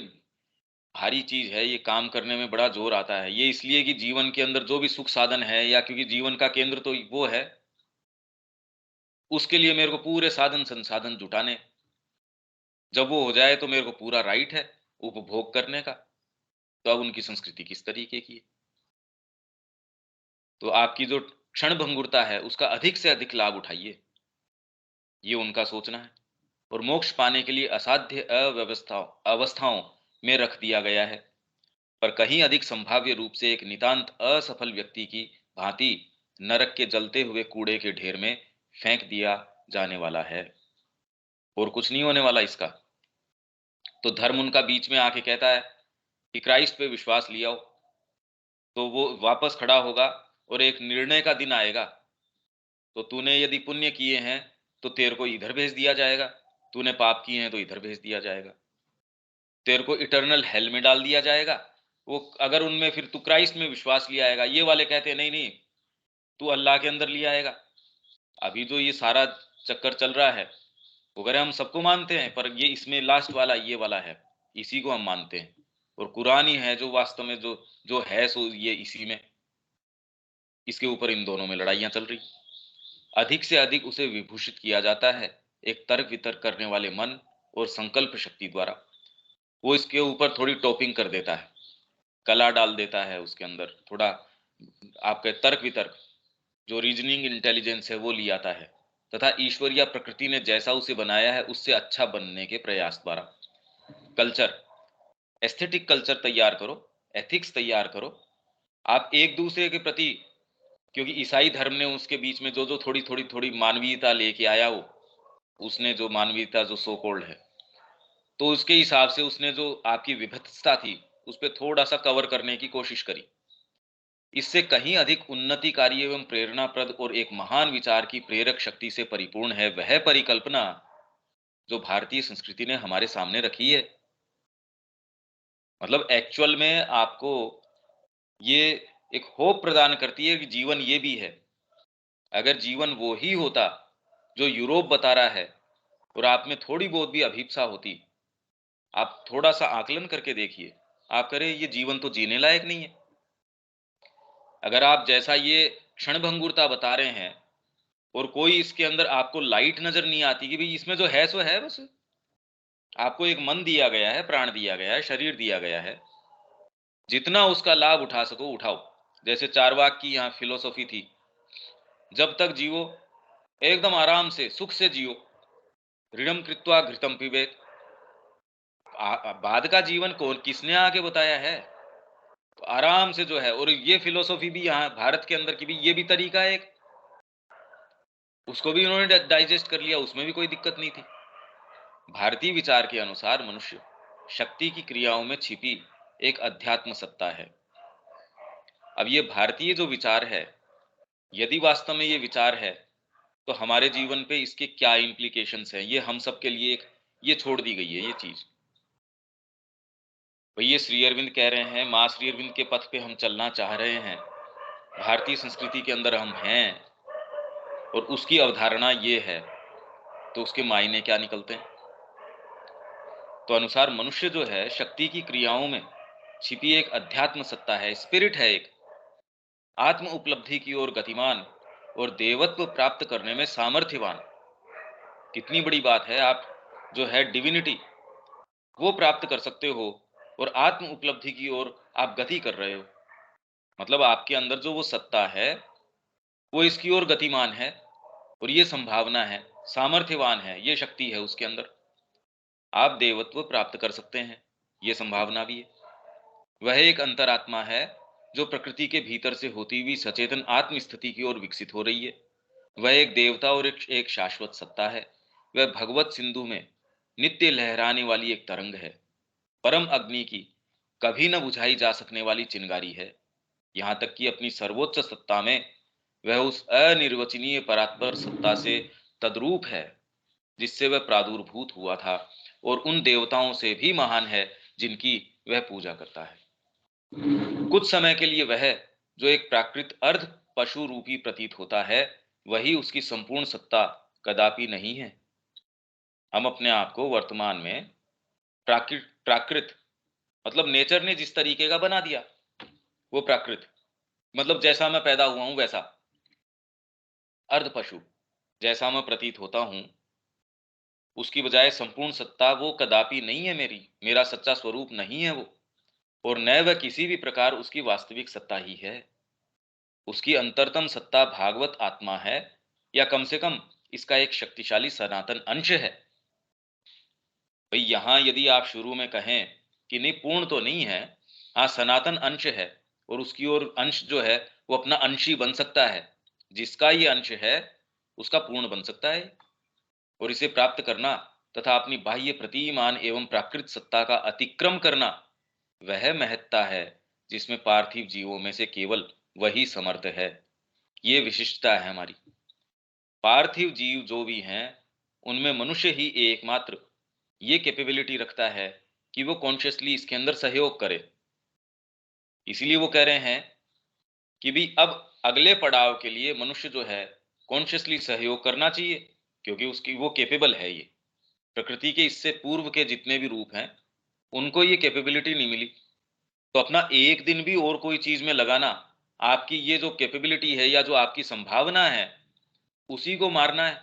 भारी चीज है, ये काम करने में बड़ा जोर आता है। ये इसलिए कि जीवन के अंदर जो भी सुख साधन है, या क्योंकि जीवन का केंद्र तो वो है, उसके लिए मेरे को पूरे साधन संसाधन जुटाने। जब वो हो जाए तो मेरे को पूरा राइट है उपभोग करने का। तो अब उनकी संस्कृति किस तरीके की है। तो आपकी जो क्षण भंगुरता है उसका अधिक से अधिक लाभ उठाइए, ये उनका सोचना है। और मोक्ष पाने के लिए असाध्य अवस्थाओं में रख दिया गया है, पर कहीं अधिक संभाव्य रूप से एक नितांत असफल व्यक्ति की भांति नरक के जलते हुए कूड़े के ढेर में फेंक दिया जाने वाला है, और कुछ नहीं होने वाला इसका। तो धर्म उनका बीच में आके कहता है कि क्राइस्ट पे विश्वास लिया हो, तो वो वापस खड़ा होगा और एक निर्णय का दिन आएगा। तो तूने यदि पुण्य किए हैं तो तेरे को इधर भेज दिया जाएगा, तूने पाप किए हैं तो इधर भेज दिया जाएगा, तेरे को इटर्नल हेल में डाल दिया जाएगा। वो अगर उनमें फिर तू क्राइस्ट में विश्वास लिया आएगा, ये वाले कहते हैं नहीं नहीं, तू अल्लाह के अंदर लिया आएगा। अभी जो ये सारा चक्कर चल रहा है, वगैरह हम सबको मानते हैं, पर ये इसमें लास्ट वाला ये वाला है, इसी को हम मानते हैं। और कुरान ही है जो वास्तव में जो जो है सो ये इसी में, इसके ऊपर इन दोनों में लड़ाइयां चल रही। अधिक से अधिक उसे विभूषित किया जाता है एक तर्क वितर्क करने वाले मन और संकल्प शक्ति द्वारा। वो इसके ऊपर थोड़ी टॉपिंग कर देता है, कला डाल देता है उसके अंदर थोड़ा, आपके तर्क वितर्क, जो रीजनिंग इंटेलिजेंस है वो ले आता है, तथा ईश्वर या प्रकृति ने जैसा उसे बनाया है उससे अच्छा बनने के प्रयास द्वारा। कल्चर, एस्थेटिक कल्चर तैयार करो, एथिक्स तैयार करो। आप एक दूसरे के प्रति, क्योंकि ईसाई धर्म ने उसके बीच में जो जो थोड़ी थोड़ी थोड़ी मानवीयता लेके आया, वो उसने जो मानवीयता जो सो कॉल्ड है, तो उसके हिसाब से उसने जो आपकी विभत्सता थी उस पर थोड़ा सा कवर करने की कोशिश करी। इससे कहीं अधिक उन्नतिकारी एवं प्रेरणाप्रद और एक महान विचार की प्रेरक शक्ति से परिपूर्ण है वह परिकल्पना जो भारतीय संस्कृति ने हमारे सामने रखी है। मतलब एक्चुअल में आपको ये एक होप प्रदान करती है कि जीवन ये भी है। अगर जीवन वो ही होता जो यूरोप बता रहा है, और आप में थोड़ी बहुत भी अभिप्सा होती, आप थोड़ा सा आकलन करके देखिए, आप करें ये जीवन तो जीने लायक नहीं है। अगर आप जैसा ये क्षणभंगुरता बता रहे हैं, और कोई इसके अंदर आपको लाइट नजर नहीं आती कि भाई इसमें जो है सो है बस। आपको एक मन दिया गया है, प्राण दिया गया है, शरीर दिया गया है, जितना उसका लाभ उठा सको उठाओ। जैसे चारवाक की यहाँ फिलोसॉफी थी, जब तक जियो एकदम आराम से सुख से जियो, ऋणम कृत्वा घृतम पिबेत। बाद का जीवन कौन किसने आके बताया है? तो आराम से जो है, और ये फिलोसॉफी भी यहाँ भारत के अंदर की भी ये भी तरीका है एक, उसको भी उन्होंने डाइजेस्ट कर लिया, उसमें भी कोई दिक्कत नहीं थी। भारतीय विचार के अनुसार मनुष्य शक्ति की क्रियाओं में छिपी एक अध्यात्म सत्ता है। अब ये भारतीय जो विचार है, यदि वास्तव में ये विचार है, तो हमारे जीवन पे इसके क्या इम्प्लीकेशंस हैं, ये हम सब के लिए एक ये छोड़ दी गई है ये चीज। भाई ये श्री अरविंद कह रहे हैं, माँ श्री अरविंद के पथ पे हम चलना चाह रहे हैं, भारतीय संस्कृति के अंदर हम हैं, और उसकी अवधारणा ये है, तो उसके मायने क्या निकलते हैं? तो अनुसार मनुष्य जो है शक्ति की क्रियाओं में छिपी एक अध्यात्म सत्ता है, स्पिरिट है, एक आत्म उपलब्धि की ओर गतिमान और देवत्व प्राप्त करने में सामर्थ्यवान। कितनी बड़ी बात है, आप जो है डिविनिटी वो प्राप्त कर सकते हो, और आत्म उपलब्धि की ओर आप गति कर रहे हो। मतलब आपके अंदर जो वो सत्ता है वो इसकी ओर गतिमान है, और ये संभावना है, सामर्थ्यवान है, ये शक्ति है उसके अंदर। आप देवत्व प्राप्त कर सकते हैं, ये संभावना भी है। वह एक अंतरात्मा है जो प्रकृति के भीतर से होती हुई सचेतन आत्म स्थिति की ओर विकसित हो रही है। वह एक देवता और एक शाश्वत सत्ता है। वह भगवत सिंधु में नित्य लहराने वाली एक तरंग है, परम अग्नि की कभी न बुझाई जा सकने वाली चिंगारी है। यहाँ तक कि अपनी सर्वोच्च सत्ता में वह उस अनिर्वचनीय परात्पर सत्ता से तद्रूप है जिससे वह प्रादुर्भूत हुआ था, और उन देवताओं से भी महान है जिनकी वह पूजा करता है। कुछ समय के लिए वह जो एक प्राकृत अर्ध पशु रूपी प्रतीत होता है, वही उसकी संपूर्ण सत्ता कदापि नहीं है। हम अपने आप को वर्तमान में प्राकृत प्राकृत मतलब नेचर ने जिस तरीके का बना दिया, वो प्राकृत मतलब जैसा मैं पैदा हुआ हूं वैसा, अर्ध पशु जैसा मैं प्रतीत होता हूं, उसकी बजाय संपूर्ण सत्ता वो कदापि नहीं है, मेरा सच्चा स्वरूप नहीं है वो, और न वह किसी भी प्रकार उसकी वास्तविक सत्ता ही है। उसकी अंतरतम सत्ता भागवत आत्मा है, या कम से कम इसका एक शक्तिशाली सनातन अंश है। भाई यहां यदि आप शुरू में कहें कि नहीं पूर्ण तो नहीं है, हाँ सनातन अंश है, और उसकी ओर अंश जो है वो अपना अंशी बन सकता है, जिसका ये अंश है उसका पूर्ण बन सकता है। और इसे प्राप्त करना तथा अपनी बाह्य प्रतिमान एवं प्राकृत सत्ता का अतिक्रम करना, वह महत्ता है जिसमें पार्थिव जीवों में से केवल वही समर्थ है। ये विशिष्टता है हमारी। पार्थिव जीव जो भी हैं उनमें मनुष्य ही एकमात्र ये कैपेबिलिटी रखता है कि वो कॉन्शियसली इसके अंदर सहयोग करे। इसीलिए वो कह रहे हैं कि भी अब अगले पड़ाव के लिए मनुष्य जो है कॉन्शियसली सहयोग करना चाहिए, क्योंकि उसकी वो कैपेबल है। ये प्रकृति के इससे पूर्व के जितने भी रूप हैं उनको ये कैपेबिलिटी नहीं मिली। तो अपना एक दिन भी और कोई चीज में लगाना, आपकी ये जो कैपेबिलिटी है या जो आपकी संभावना है उसी को मारना है।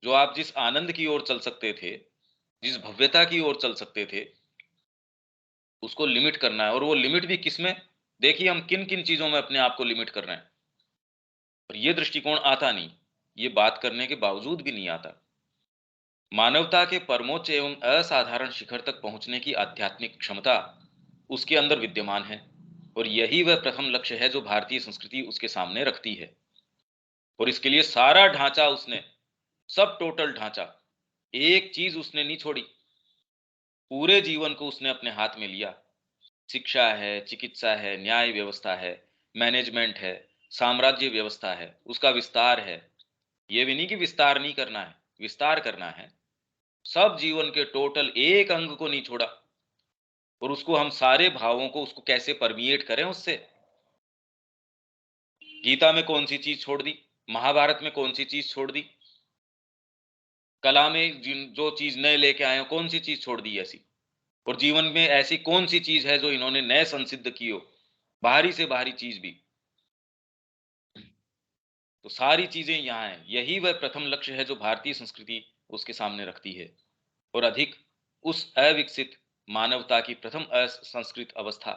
जो आप जिस आनंद की ओर चल सकते थे, जिस भव्यता की ओर चल सकते थे, उसको लिमिट करना है। और वो लिमिट भी किसमें? देखिए हम किन किन चीजों में अपने आप को लिमिट कर रहे हैं, और ये दृष्टिकोण आता नहीं, ये बात करने के बावजूद भी नहीं आता। मानवता के परमोच्च एवं असाधारण शिखर तक पहुंचने की आध्यात्मिक क्षमता उसके अंदर विद्यमान है, और यही वह प्रथम लक्ष्य है जो भारतीय संस्कृति उसके सामने रखती है। और इसके लिए सारा ढांचा उसने, सब टोटल ढांचा, एक चीज उसने नहीं छोड़ी। पूरे जीवन को उसने अपने हाथ में लिया। शिक्षा है, चिकित्सा है, न्याय व्यवस्था है, मैनेजमेंट है, साम्राज्य व्यवस्था है, उसका विस्तार है। ये भी नहीं कि विस्तार नहीं करना है, विस्तार करना है। सब जीवन के टोटल एक अंग को नहीं छोड़ा। और उसको हम सारे भावों को उसको कैसे परमिएट करें उससे। गीता में कौन सी चीज छोड़ दी, महाभारत में कौन सी चीज छोड़ दी, कला में जिन जो चीज नए लेके आए हो कौन सी चीज छोड़ दी ऐसी। और जीवन में ऐसी कौन सी चीज है जो इन्होंने नए संसिद्ध की हो, बाहरी से बाहरी चीज भी। तो सारी चीजें यहाँ हैं। यही वह प्रथम लक्ष्य है जो भारतीय संस्कृति उसके सामने रखती है। और अधिक उस अविकसित मानवता की प्रथम असंस्कृत अवस्था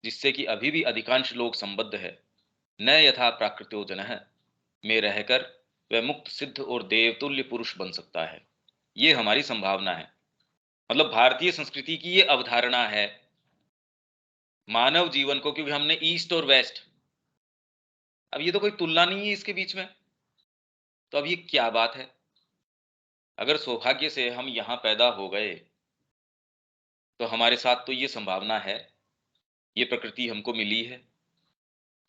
जिससे कि अभी भी अधिकांश लोग संबद्ध है, न यथा प्राकृतो जनः में रहकर वह मुक्त सिद्ध और देवतुल्य पुरुष बन सकता है। ये हमारी संभावना है। मतलब भारतीय संस्कृति की ये अवधारणा है मानव जीवन को, क्योंकि हमने ईस्ट और वेस्ट, अब ये तो कोई तुलना नहीं है इसके बीच में। तो अब ये क्या बात है? अगर सौभाग्य से हम यहां पैदा हो गए तो हमारे साथ तो ये संभावना है, ये प्रकृति हमको मिली है,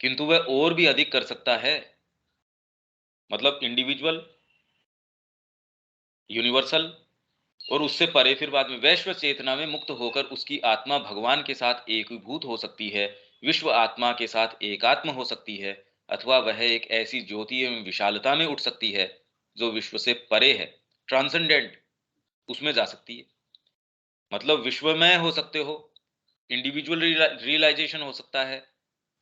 किंतु वह और भी अधिक कर सकता है। मतलब इंडिविजुअल, यूनिवर्सल, और उससे परे फिर बाद में वैश्व चेतना में मुक्त होकर उसकी आत्मा भगवान के साथ एकीभूत हो सकती है, विश्व आत्मा के साथ एकात्म हो सकती है, अथवा वह एक ऐसी ज्योति एवं विशालता में उठ सकती है जो विश्व से परे है, ट्रांसेंडेंट, उसमें जा सकती है। मतलब विश्वमय हो सकते हो, इंडिविजुअल रियलाइजेशन हो सकता है,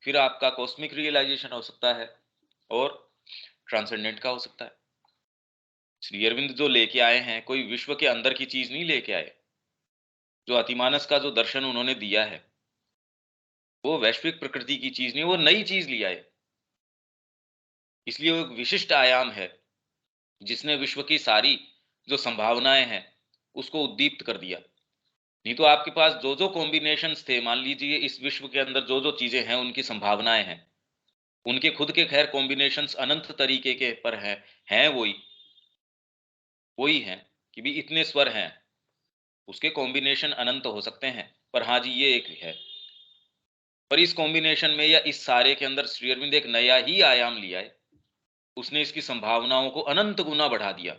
फिर आपका कॉस्मिक रियलाइजेशन हो सकता है, और ट्रांसेंडेंट का हो सकता है। श्री अरविंद जो लेके आए हैं कोई विश्व के अंदर की चीज नहीं लेके आए। जो अतिमानस का जो दर्शन उन्होंने दिया है वो वैश्विक प्रकृति की चीज नहीं, वो नई चीज लिया है। इसलिए वो एक विशिष्ट आयाम है जिसने विश्व की सारी जो संभावनाएं हैं उसको उद्दीप्त कर दिया। नहीं तो आपके पास जो जो कॉम्बिनेशंस थे, मान लीजिए इस विश्व के अंदर जो जो चीजें हैं उनकी संभावनाएं हैं, उनके खुद के खैर कॉम्बिनेशंस अनंत तरीके के पर हैं वही वही हैं कि भी इतने स्वर हैं, उसके कॉम्बिनेशन अनंत हो सकते हैं। पर हाँ जी ये एक है। पर इस कॉम्बिनेशन में या इस सारे के अंदर श्री अरविंद एक नया ही आयाम लिया है। उसने इसकी संभावनाओं को अनंत गुना बढ़ा दिया,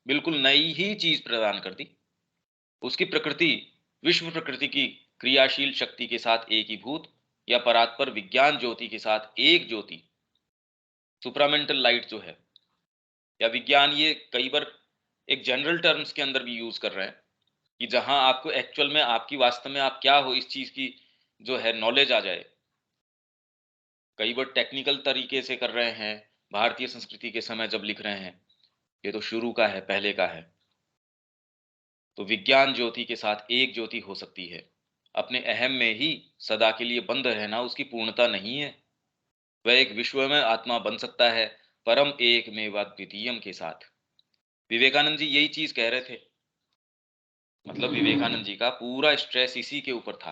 बिल्कुल नई ही चीज प्रदान कर दी। उसकी प्रकृति विश्व प्रकृति की क्रियाशील शक्ति के साथ एकीभूत, या परात्पर विज्ञान ज्योति के साथ एक ज्योति, सुप्रामेंटल लाइट जो है, या विज्ञान, ये कई बार एक जनरल टर्म्स के अंदर भी यूज कर रहे हैं कि जहां आपको एक्चुअल में आपकी वास्तव में आप क्या हो इस चीज की जो है नॉलेज आ जाए। कई बार टेक्निकल तरीके से कर रहे हैं, भारतीय संस्कृति के समय जब लिख रहे हैं, ये तो शुरू का है, पहले का है। तो विज्ञान ज्योति के साथ एक ज्योति हो सकती है। अपने अहम में ही सदा के लिए बंद रहना उसकी पूर्णता नहीं है। वह एक विश्वमय आत्मा बन सकता है, परम एकमेवाद्वितीयम के साथ। विवेकानंद जी यही चीज कह रहे थे। मतलब विवेकानंद जी का पूरा स्ट्रेस इसी के ऊपर था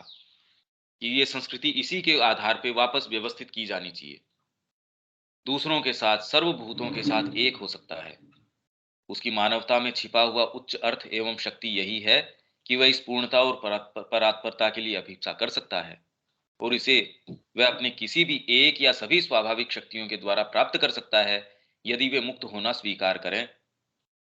कि ये संस्कृति इसी के आधार पे वापस व्यवस्थित की जानी चाहिए। दूसरों के साथ, सर्वभूतों के साथ एक हो सकता है। उसकी मानवता में छिपा हुआ उच्च अर्थ एवं शक्ति यही है कि वह इस पूर्णता और परात्परता के लिए अभिप्सा कर सकता है, और इसे वह अपने किसी भी एक या सभी स्वाभाविक शक्तियों के द्वारा प्राप्त कर सकता है, यदि वे मुक्त होना स्वीकार करें,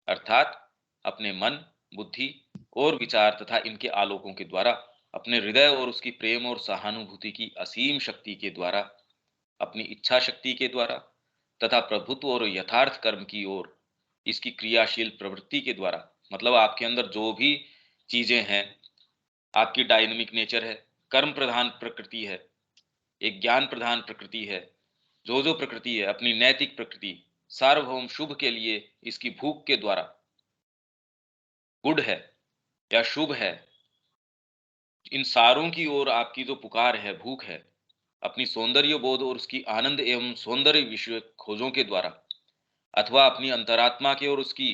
अर्थात अपने मन, बुद्धि और विचार तथा इनके आलोकों के द्वारा, अपने हृदय और उसकी प्रेम और सहानुभूति की असीम शक्ति के द्वारा, अपनी इच्छा शक्ति के द्वारा तथा प्रभुत्व और यथार्थ कर्म की ओर इसकी क्रियाशील प्रवृत्ति के द्वारा। मतलब आपके अंदर जो भी चीजें हैं, आपकी डायनेमिक नेचर है, कर्म प्रधान प्रकृति है, एक ज्ञान प्रधान प्रकृति है, जो जो प्रकृति है, अपनी नैतिक प्रकृति, सार्वभौम शुभ के लिए इसकी भूख के द्वारा, गुड है या शुभ है, इन सारों की ओर आपकी जो पुकार है, भूख है, अपनी सौंदर्य बोध और उसकी आनंद एवं सौंदर्य विषय खोजों के द्वारा, अथवा अपनी अंतरात्मा की ओर उसकी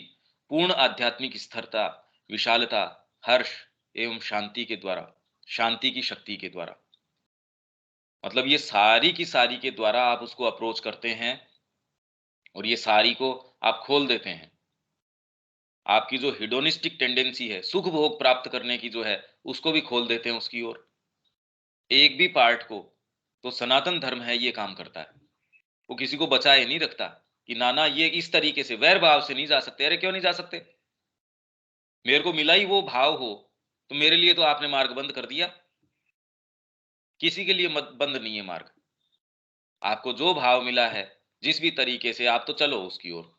पूर्ण आध्यात्मिक स्थिरता, विशालता, हर्ष एवं शांति के द्वारा, शांति की शक्ति के द्वारा। मतलब ये सारी की सारी के द्वारा आप उसको अप्रोच करते हैं, और ये सारी को आप खोल देते हैं। आपकी जो हिडोनिस्टिक टेंडेंसी है, सुख भोग प्राप्त करने की जो है, उसको भी खोल देते हैं उसकी ओर। एक भी पार्ट को, तो सनातन धर्म है ये काम करता है। वो किसी को बचाए नहीं रखता कि ना ना ये इस तरीके से वैर भाव से नहीं जा सकते। अरे क्यों नहीं जा सकते? मेरे को मिला ही वो भाव हो, तो मेरे लिए तो आपने मार्ग बंद कर दिया। किसी के लिए बंद नहीं है मार्ग। आपको जो भाव मिला है, जिस भी तरीके से, आप तो चलो उसकी ओर।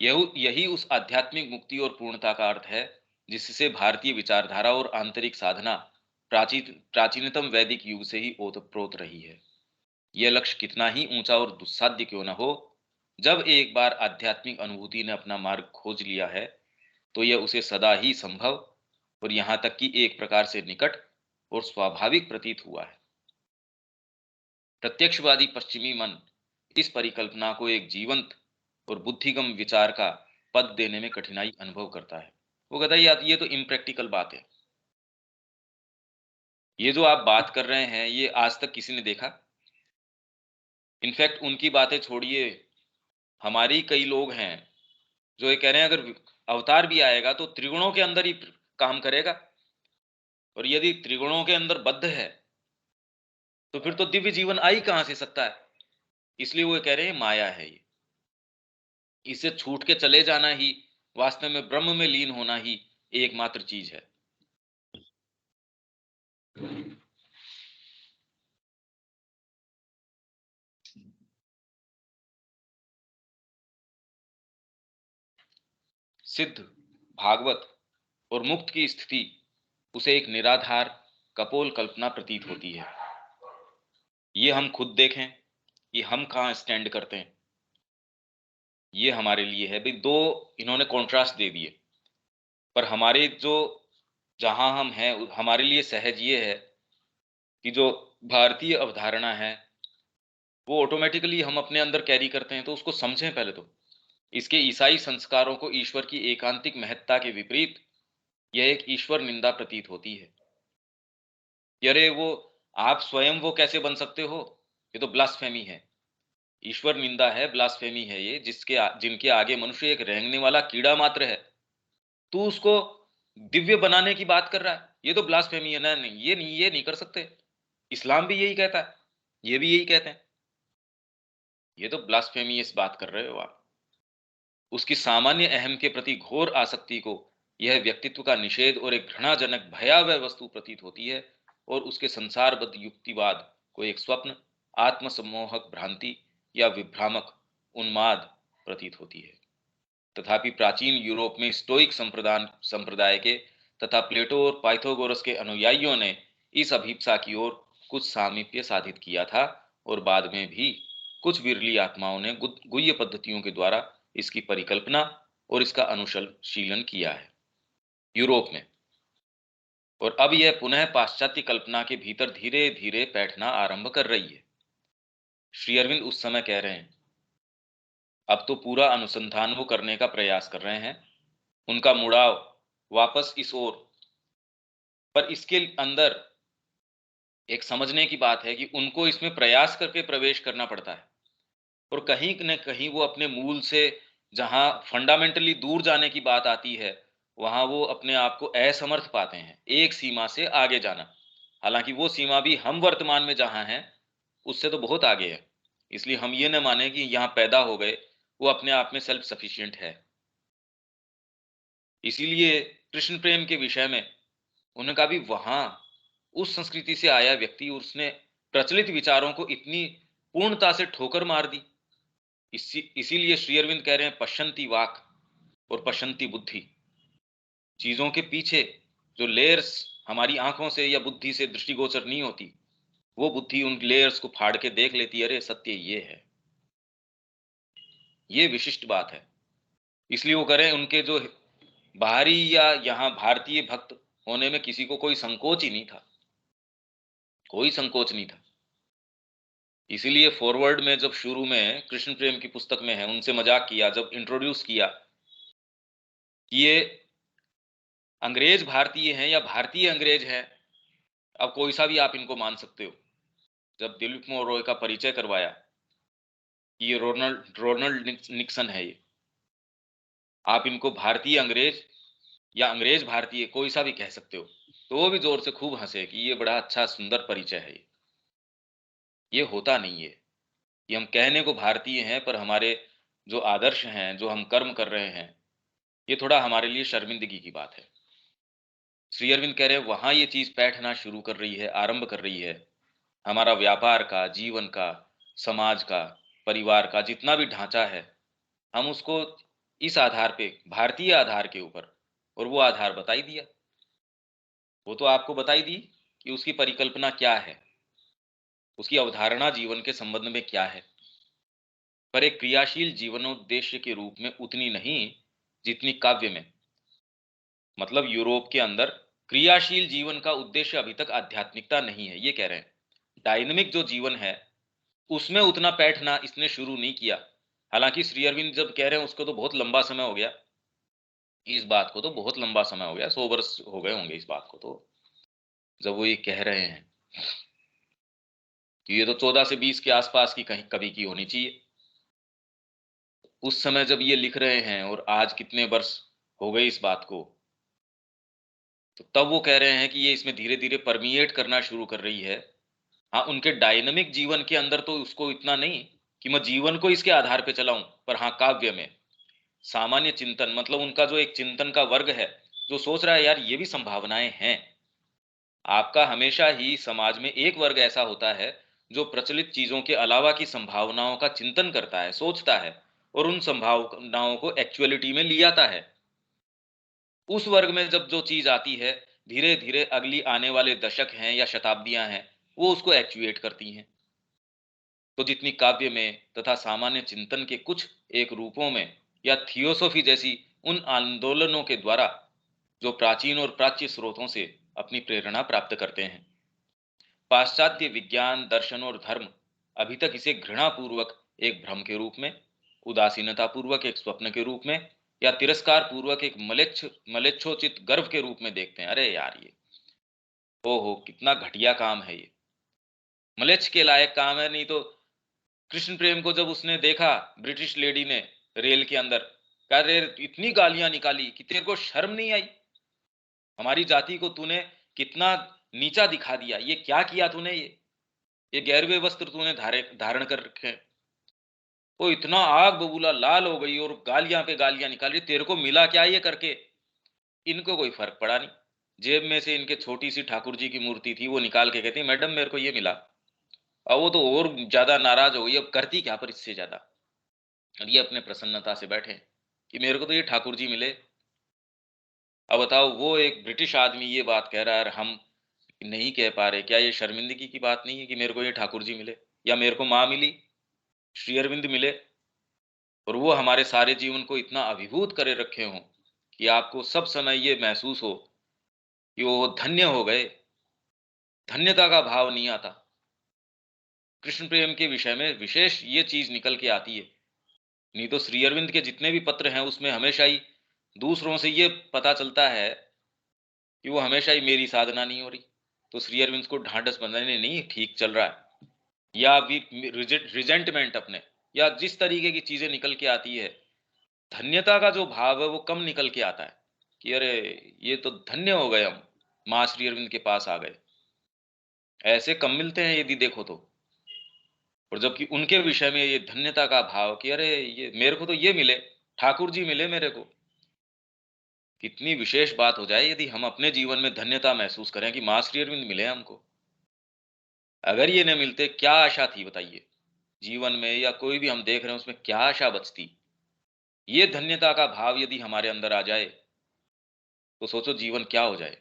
यही उस आध्यात्मिक मुक्ति और पूर्णता का अर्थ है, जिससे भारतीय विचारधारा और आंतरिक साधना प्राचीनतम वैदिक युग से ही ओतप्रोत रही है। यह लक्ष्य कितना ही ऊंचा और दुस्साध्य क्यों न हो, जब एक बार आध्यात्मिक अनुभूति ने अपना मार्ग खोज लिया है, तो यह उसे सदा ही संभव और यहां तक कि एक प्रकार से निकट और स्वाभाविक प्रतीत हुआ है। प्रत्यक्षवादी पश्चिमी मन इस परिकल्पना को एक जीवंत और बुद्धिगम विचार का पद देने में कठिनाई अनुभव करता है। वो कहता है यार ये तो इम्प्रैक्टिकल बात है। ये जो आप बात कर रहे हैं, ये आज तक किसी ने देखा? इनफैक्ट उनकी बातें छोड़िए, हमारी कई लोग हैं जो ये कह रहे हैं अगर अवतार भी आएगा तो त्रिगुणों के अंदर ही काम करेगा, और यदि त्रिगुणों के अंदर बद्ध है तो फिर तो दिव्य जीवन आ ही कहां से सकता है। इसलिए वो कह रहे हैं माया है ये, इससे छूट के चले जाना ही, वास्तव में ब्रह्म में लीन होना ही एकमात्र चीज है। सिद्ध, भागवत और मुक्त की स्थिति उसे एक निराधार कपोल कल्पना प्रतीत होती है। ये हम खुद देखें कि हम कहाँ स्टैंड करते हैं। ये हमारे लिए है भाई, दो इन्होंने कॉन्ट्रास्ट दे दिए, पर हमारे जो जहां हम हैं हमारे लिए सहज ये है कि जो भारतीय अवधारणा है वो ऑटोमेटिकली हम अपने अंदर कैरी करते हैं, तो उसको समझें पहले तो। इसके ईसाई संस्कारों को ईश्वर की एकांतिक महत्ता के विपरीत यह एक ईश्वर निंदा प्रतीत होती है। कि अरे वो आप स्वयं वो कैसे बन सकते हो, ये तो ब्लास्फेमी है, ईश्वर निंदा है, ब्लास्फेमी है ये, जिनके आगे मनुष्य एक रेंगने वाला कीड़ा मात्र है, तू उसको दिव्य बनाने की बात कर रहा है, ये तो ब्लास्फेमी है ना। नहीं, ये नहीं कर सकते। इस्लाम भी यही कहता है, ये भी यही कहते हैं, ये तो ब्लास्फेमी इस बात कर रहे हो आप। उसकी सामान्य अहम के प्रति घोर आसक्ति को यह व्यक्तित्व का निषेध और एक घृणाजनक भयावह वस्तु प्रतीत होती है, और उसके संसारबद्ध युक्तिवाद को एक स्वप्न, आत्मसम्मोहक भ्रांति या विभ्रामक उन्माद प्रतीत होती है। तथापि प्राचीन यूरोप में स्टोइक संप्रदाय के तथा प्लेटो और पाइथागोरस के अनुयायियों ने इस अभिप्सा की ओर कुछ सामीप्य साधित किया था, और बाद में भी कुछ विरली आत्माओं ने गुह्य पद्धतियों के द्वारा इसकी परिकल्पना और इसका अनुशीलन किया है यूरोप में। और अब यह पुनः पाश्चात्य कल्पना के भीतर धीरे धीरे बैठना आरंभ कर रही है। श्री अरविंद उस समय कह रहे हैं, अब तो पूरा अनुसंधान वो करने का प्रयास कर रहे हैं, उनका मुड़ाव वापस इस ओर। पर इसके अंदर एक समझने की बात है कि उनको इसमें प्रयास करके प्रवेश करना पड़ता है, और कहीं न कहीं वो अपने मूल से जहाँ फंडामेंटली दूर जाने की बात आती है, वहाँ वो अपने आप को असमर्थ पाते हैं, एक सीमा से आगे जाना। हालाँकि वो सीमा भी हम वर्तमान में जहाँ हैं, उससे तो बहुत आगे है। इसलिए हम ये ना माने कि यहाँ पैदा हो गए, वो अपने आप में सेल्फ सफिशिएंट है। इसीलिए कृष्ण प्रेम के विषय में उन्होंने कहा भी वहाँ उस संस्कृति से आया व्यक्ति, उसने प्रचलित विचारों को इतनी पूर्णता से ठोकर मार दी। इसीलिए श्री अरविंद कह रहे हैं, पश्यन्ति वाक और पश्यन्ति बुद्धि। चीजों के पीछे जो लेयर्स हमारी आंखों से या बुद्धि से दृष्टिगोचर नहीं होती, वो बुद्धि उन लेयर्स को फाड़ के देख लेती है, अरे सत्य ये है। ये विशिष्ट बात है। इसलिए वो करें, उनके जो बाहरी या यहाँ भारतीय भक्त होने में किसी को कोई संकोच ही नहीं था, कोई संकोच नहीं था। इसीलिए फॉरवर्ड में जब शुरू में कृष्ण प्रेम की पुस्तक में है, उनसे मजाक किया, जब इंट्रोड्यूस किया कि ये अंग्रेज भारतीय हैं या भारतीय अंग्रेज हैं, अब कोई सा भी आप इनको मान सकते हो। जब दिलीप मोरॉय का परिचय करवाया कि ये रोनाल्ड रोनाल्ड निक्सन है, ये आप इनको भारतीय अंग्रेज या अंग्रेज भारतीय कोई सा भी कह सकते हो, तो वो भी जोर से खूब हंसे कि ये बड़ा अच्छा सुंदर परिचय है। ये होता नहीं है कि हम कहने को भारतीय हैं, पर हमारे जो आदर्श हैं, जो हम कर्म कर रहे हैं, ये थोड़ा हमारे लिए शर्मिंदगी की बात है। श्री अरविंद कह रहे हैं, वहां ये चीज बैठना शुरू कर रही है, आरंभ कर रही है। हमारा व्यापार का, जीवन का, समाज का, परिवार का जितना भी ढांचा है, हम उसको इस आधार पे, भारतीय आधार के ऊपर, और वो आधार बताई दिया। वो तो आपको बताई दी कि उसकी परिकल्पना क्या है, उसकी अवधारणा जीवन के संबंध में क्या है, पर एक क्रियाशील जीवनोद्देश्य के रूप में उतनी नहीं जितनी काव्य में। मतलब यूरोप के अंदर क्रियाशील जीवन का उद्देश्य अभी तक आध्यात्मिकता नहीं है, ये कह रहे हैं। डायनेमिक जो जीवन है, उसमें उतना बैठना इसने शुरू नहीं किया। हालांकि श्री अरविंद जब कह रहे हैं, उसको तो बहुत लंबा समय हो गया, इस बात को तो बहुत लंबा समय हो गया, 100 वर्ष हो गए होंगे इस बात को तो, जब वो ये कह रहे हैं कि ये तो 14 से 20 के आसपास की कहीं कभी की होनी चाहिए। उस समय जब ये लिख रहे हैं और आज कितने वर्ष हो गए इस बात को, तो तब वो कह रहे हैं कि ये इसमें धीरे धीरे परमिएट करना शुरू कर रही है। हाँ, उनके डायनेमिक जीवन के अंदर तो उसको इतना नहीं कि मैं जीवन को इसके आधार पे चलाऊं, पर हाँ काव्य में सामान्य चिंतन, मतलब उनका जो एक चिंतन का वर्ग है, जो सोच रहा है यार ये भी संभावनाएं हैं। आपका हमेशा ही समाज में एक वर्ग ऐसा होता है जो प्रचलित चीजों के अलावा की संभावनाओं का चिंतन करता है, सोचता है, और उन संभावनाओं को एक्चुअलिटी में ले आता है। उस वर्ग में जब जो चीज आती है, धीरे धीरे अगली आने वाले दशक हैं या शताब्दियां हैं, वो उसको एक्चुएट करती हैं। तो जितनी काव्य में तथा सामान्य चिंतन के कुछ एक रूपों में या थियोसॉफी जैसी उन आंदोलनों के द्वारा जो प्राचीन और प्राच्य स्रोतों से अपनी प्रेरणा प्राप्त करते हैं, पाश्चात्य विज्ञान, दर्शन और धर्म अभी तक इसे घृणा पूर्वक एक भ्रम के रूप में, उदासीनता पूर्वक एक स्वप्न के रूप में, या तिरस्कार पूर्वक एक मलेच्छोचित गर्व के रूप में देखते हैं। अरे यार ये ओहो कितना घटिया काम है ये, मलेच्छ के लायक काम है। नहीं तो कृष्ण प्रेम को जब उसने देखा, ब्रिटिश लेडी ने रेल के अंदर, कह रहे इतनी गालियां निकाली कि तेरे को शर्म नहीं आई, हमारी जाति को तूने कितना नीचा दिखा दिया, ये क्या किया तूने, ये गैरवे वस्त्र तूने धारण कर रखे हैं। वो इतना आग बबूला लाल हो गई और गालियां पे गालियां निकाली, तेरे को मिला क्या ये करके। इनको कोई फर्क पड़ा नहीं। जेब में से इनके छोटी सी ठाकुर जी की मूर्ति थी, वो निकाल के कहती मैडम मेरे को ये मिला। अब वो तो और ज्यादा नाराज हो गई, अब करती क्या पर इससे ज्यादा। और ये अपने प्रसन्नता से बैठे कि मेरे को तो ये ठाकुर जी मिले। अब बताओ, वो एक ब्रिटिश आदमी ये बात कह रहा है और हम नहीं कह पा रहे, क्या ये शर्मिंदगी की बात नहीं है कि मेरे को ये ठाकुर जी मिले, या मेरे को माँ मिली, श्री अरविंद मिले, और वो हमारे सारे जीवन को इतना अभिभूत करे रखे हों कि आपको सब समय ये महसूस हो कि वो धन्य हो गए, धन्यता का भाव नहीं आता। कृष्ण प्रेम के विषय में विशेष ये चीज निकल के आती है। नहीं तो श्री अरविंद के जितने भी पत्र हैं उसमें हमेशा ही दूसरों से ये पता चलता है कि वो हमेशा ही मेरी साधना नहीं हो रही। तो श्री अरविंद को ढांढस बंधाने नहीं ठीक चल रहा है, या अभी रिजेंटमेंट अपने, या जिस तरीके की चीजें निकल के आती है, धन्यता का जो भाव है वो कम निकल के आता है कि अरे ये तो धन्य हो गए, हम माँ श्री अरविंद के पास आ गए। ऐसे कम मिलते हैं यदि देखो तो। और जबकि उनके विषय में ये धन्यता का भाव कि अरे ये मेरे को तो ये मिले, ठाकुर जी मिले मेरे को। कितनी विशेष बात हो जाए यदि हम अपने जीवन में धन्यता महसूस करें कि माँ श्री अरविंद मिले हमको। अगर ये न मिलते क्या आशा थी बताइए, जीवन में या कोई भी हम देख रहे हैं उसमें क्या आशा बचती। ये धन्यता का भाव यदि हमारे अंदर आ जाए तो सोचो जीवन क्या हो जाए।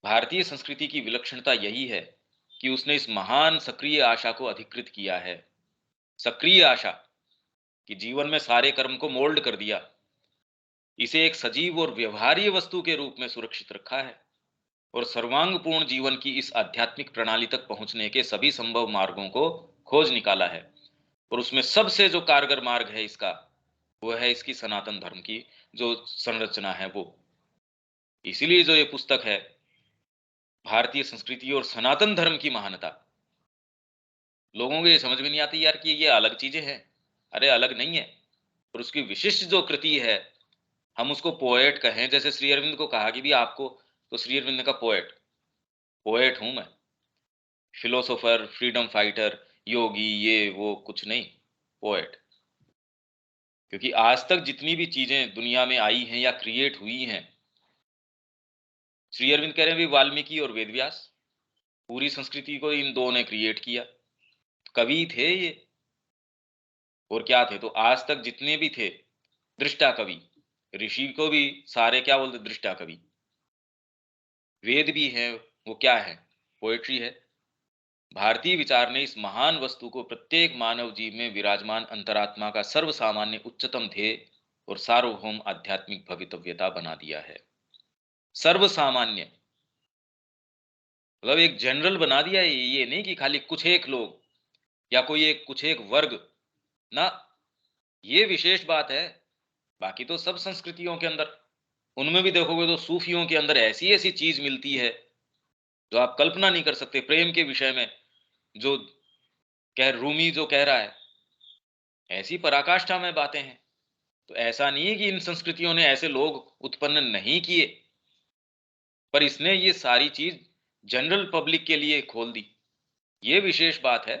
भारतीय संस्कृति की विलक्षणता यही है कि उसने इस महान सक्रिय आशा को अधिकृत किया है। सक्रिय आशा कि जीवन में सारे कर्म को मोल्ड कर दिया, इसे एक सजीव और व्यवहार्य वस्तु के रूप में सुरक्षित रखा है, और सर्वांगपूर्ण जीवन की इस आध्यात्मिक प्रणाली तक पहुंचने के सभी संभव मार्गों को खोज निकाला है। और उसमें सबसे जो कारगर मार्ग है इसका, वो है इसकी सनातन धर्म की जो संरचना है वो। इसीलिए जो ये पुस्तक है, भारतीय संस्कृति और सनातन धर्म की महानता, लोगों को ये समझ में नहीं आती यार कि ये अलग चीजें हैं। अरे अलग नहीं है। और उसकी विशिष्ट जो कृति है, हम उसको पोएट कहें, जैसे श्री अरविंद को कहा कि भी आपको, तो श्री अरविंद का पोएट, पोएट हूं मैं, फिलोसोफर, फ्रीडम फाइटर, योगी, ये वो कुछ नहीं, पोएट। क्योंकि आज तक जितनी भी चीजें दुनिया में आई हैं या क्रिएट हुई हैं, श्री अरविंद कह रहे हैं भी वाल्मीकि और वेद व्यास, पूरी संस्कृति को इन दो ने क्रिएट किया। कवि थे ये, और क्या थे, तो आज तक जितने भी थे दृष्टा कवि, ऋषि को भी सारे क्या बोलते, दृष्टा कवि। वेद भी है, वो क्या है, पोएट्री है। भारतीय विचार ने इस महान वस्तु को प्रत्येक मानव जीव में विराजमान अंतरात्मा का सर्वसामान्य उच्चतम ध्येय और सार्वभौम आध्यात्मिक भवितव्यता बना दिया है। सर्वसामान्य मतलब एक जनरल बना दिया है, ये नहीं कि खाली कुछ एक लोग या कोई एक कुछ एक वर्ग ना, ये विशेष बात है। बाकी तो सब संस्कृतियों के अंदर, उनमें भी देखोगे तो सूफियों के अंदर ऐसी ऐसी चीज मिलती है जो आप कल्पना नहीं कर सकते। प्रेम के विषय में जो कह, रूमी जो कह रहा है, ऐसी पराकाष्ठा में बातें हैं। तो ऐसा नहीं है कि इन संस्कृतियों ने ऐसे लोग उत्पन्न नहीं किए, पर इसने ये सारी चीज जनरल पब्लिक के लिए खोल दी। ये विशेष बात है।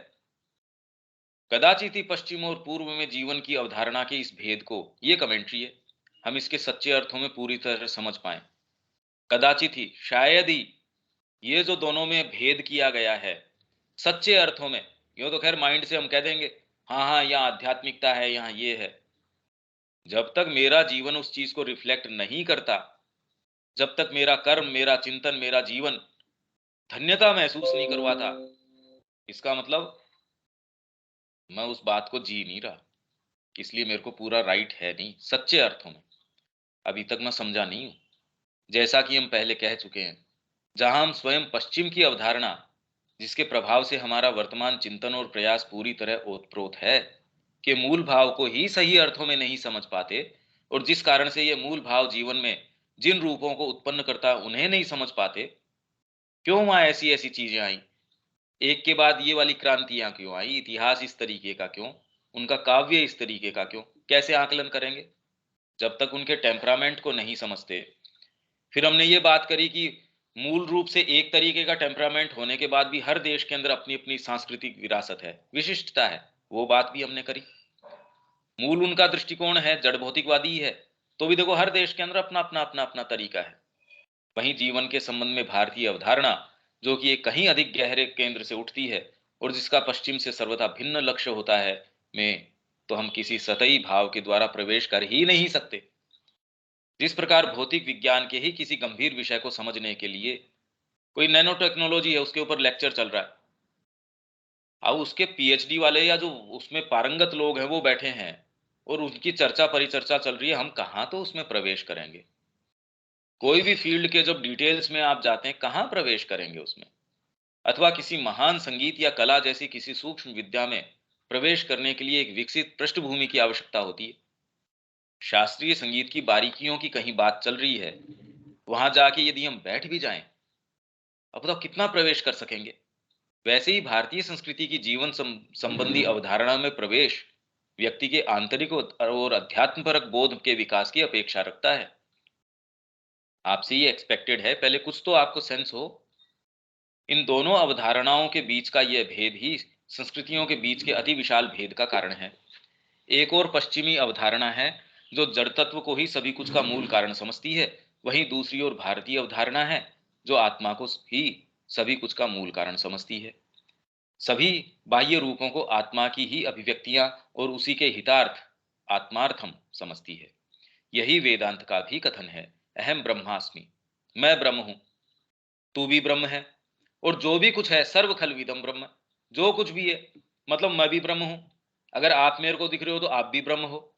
कदाचित ही पश्चिम और पूर्व में जीवन की अवधारणा के इस भेद को, ये कमेंट्री है, हम इसके सच्चे अर्थों में पूरी तरह समझ पाए। कदाचित ही, शायद ही, ये जो दोनों में भेद किया गया है सच्चे अर्थों में, यूं तो खैर माइंड से हम कह देंगे हाँ हाँ यहाँ आध्यात्मिकता है, यहाँ ये है। जब तक मेरा जीवन उस चीज को रिफ्लेक्ट नहीं करता, जब तक मेरा कर्म, मेरा चिंतन, मेरा जीवन धन्यता महसूस नहीं करवाता, इसका मतलब मैं उस बात को जी नहीं रहा। इसलिए मेरे को पूरा राइट है नहीं सच्चे अर्थों में, अभी तक मैं समझा नहीं हूं। जैसा कि हम पहले कह चुके हैं, जहां हम स्वयं पश्चिम की अवधारणा, जिसके प्रभाव से हमारा वर्तमान चिंतन और प्रयास पूरी तरह ओतप्रोत है, के मूल भाव को ही सही अर्थों में नहीं समझ पाते, और जिस कारण से ये मूल भाव जीवन में जिन रूपों को उत्पन्न करता है उन्हें नहीं समझ पाते, क्यों वहां ऐसी ऐसी चीजें आई, एक के बाद ये वाली क्रांतियां क्यों आई, इतिहास इस तरीके का क्यों, उनका काव्य इस तरीके का क्यों, कैसे आकलन करेंगे जब तक उनके टेम्परामेंट को नहीं समझते। फिर हमने ये बात करी कि मूल रूप से एक तरीके का टेम्परामेंट होने के बाद भी हर देश के अंदर अपनी अपनी सांस्कृतिक विरासत है, विशिष्टता है, वो बात भी हमने करी। मूल उनका दृष्टिकोण है जड़ भौतिकवादी ही है, तो भी देखो हर देश के अंदर अपना अपना अपना अपना तरीका है। वहीं जीवन के संबंध में भारतीय अवधारणा, जो कि एक कहीं अधिक गहरे केंद्र से उठती है और जिसका पश्चिम से सर्वथा भिन्न लक्ष्य होता है, में तो हम किसी सतही भाव के द्वारा प्रवेश कर ही नहीं सकते। जिस प्रकार भौतिक विज्ञान के ही किसी गंभीर विषय को समझने के लिए कोई नैनो टेक्नोलॉजी है, उसके ऊपर लेक्चर चल रहा है, अब उसके पीएचडी वाले या जो उसमें पारंगत लोग हैं वो बैठे हैं और उनकी चर्चा परिचर्चा चल रही है, हम कहाँ तो उसमें प्रवेश करेंगे। कोई भी फील्ड के जब डिटेल्स में आप जाते हैं, कहाँ प्रवेश करेंगे उसमें। अथवा किसी महान संगीत या कला जैसी किसी सूक्ष्म विद्या में प्रवेश करने के लिए एक विकसित पृष्ठभूमि की आवश्यकता होती है। शास्त्रीय संगीत की बारीकियों की कहीं बात चल रही है, वहां जाके यदि हम बैठ भी जाएं, अब बताओ कितना प्रवेश कर सकेंगे। वैसे ही भारतीय संस्कृति की जीवन संबंधी अवधारणा में प्रवेश व्यक्ति के आंतरिक और अध्यात्मपरक बोध के विकास की अपेक्षा रखता है। आपसे ये एक्सपेक्टेड है, पहले कुछ तो आपको सेंस हो। इन दोनों अवधारणाओं के बीच का यह भेद ही संस्कृतियों के बीच के अति विशाल भेद का कारण है। एक और पश्चिमी अवधारणा है जो जड़ तत्व को ही सभी कुछ का मूल कारण समझती है, वहीं दूसरी ओर भारतीय अवधारणा है जो आत्मा को ही सभी कुछ का मूल कारण समझती है। सभी बाह्य रूपों को आत्मा की ही अभिव्यक्तियां और उसी के हितार्थ आत्मार्थम समझती है। यही वेदांत का भी कथन है, अहम ब्रह्मास्मि, मैं ब्रह्म हूं, तू भी ब्रह्म है, और जो भी कुछ है सर्व खलविदम ब्रह्म। जो कुछ भी है मतलब मैं भी ब्रह्म हूं, अगर आप मेरे को दिख रहे हो तो आप भी ब्रह्म हो,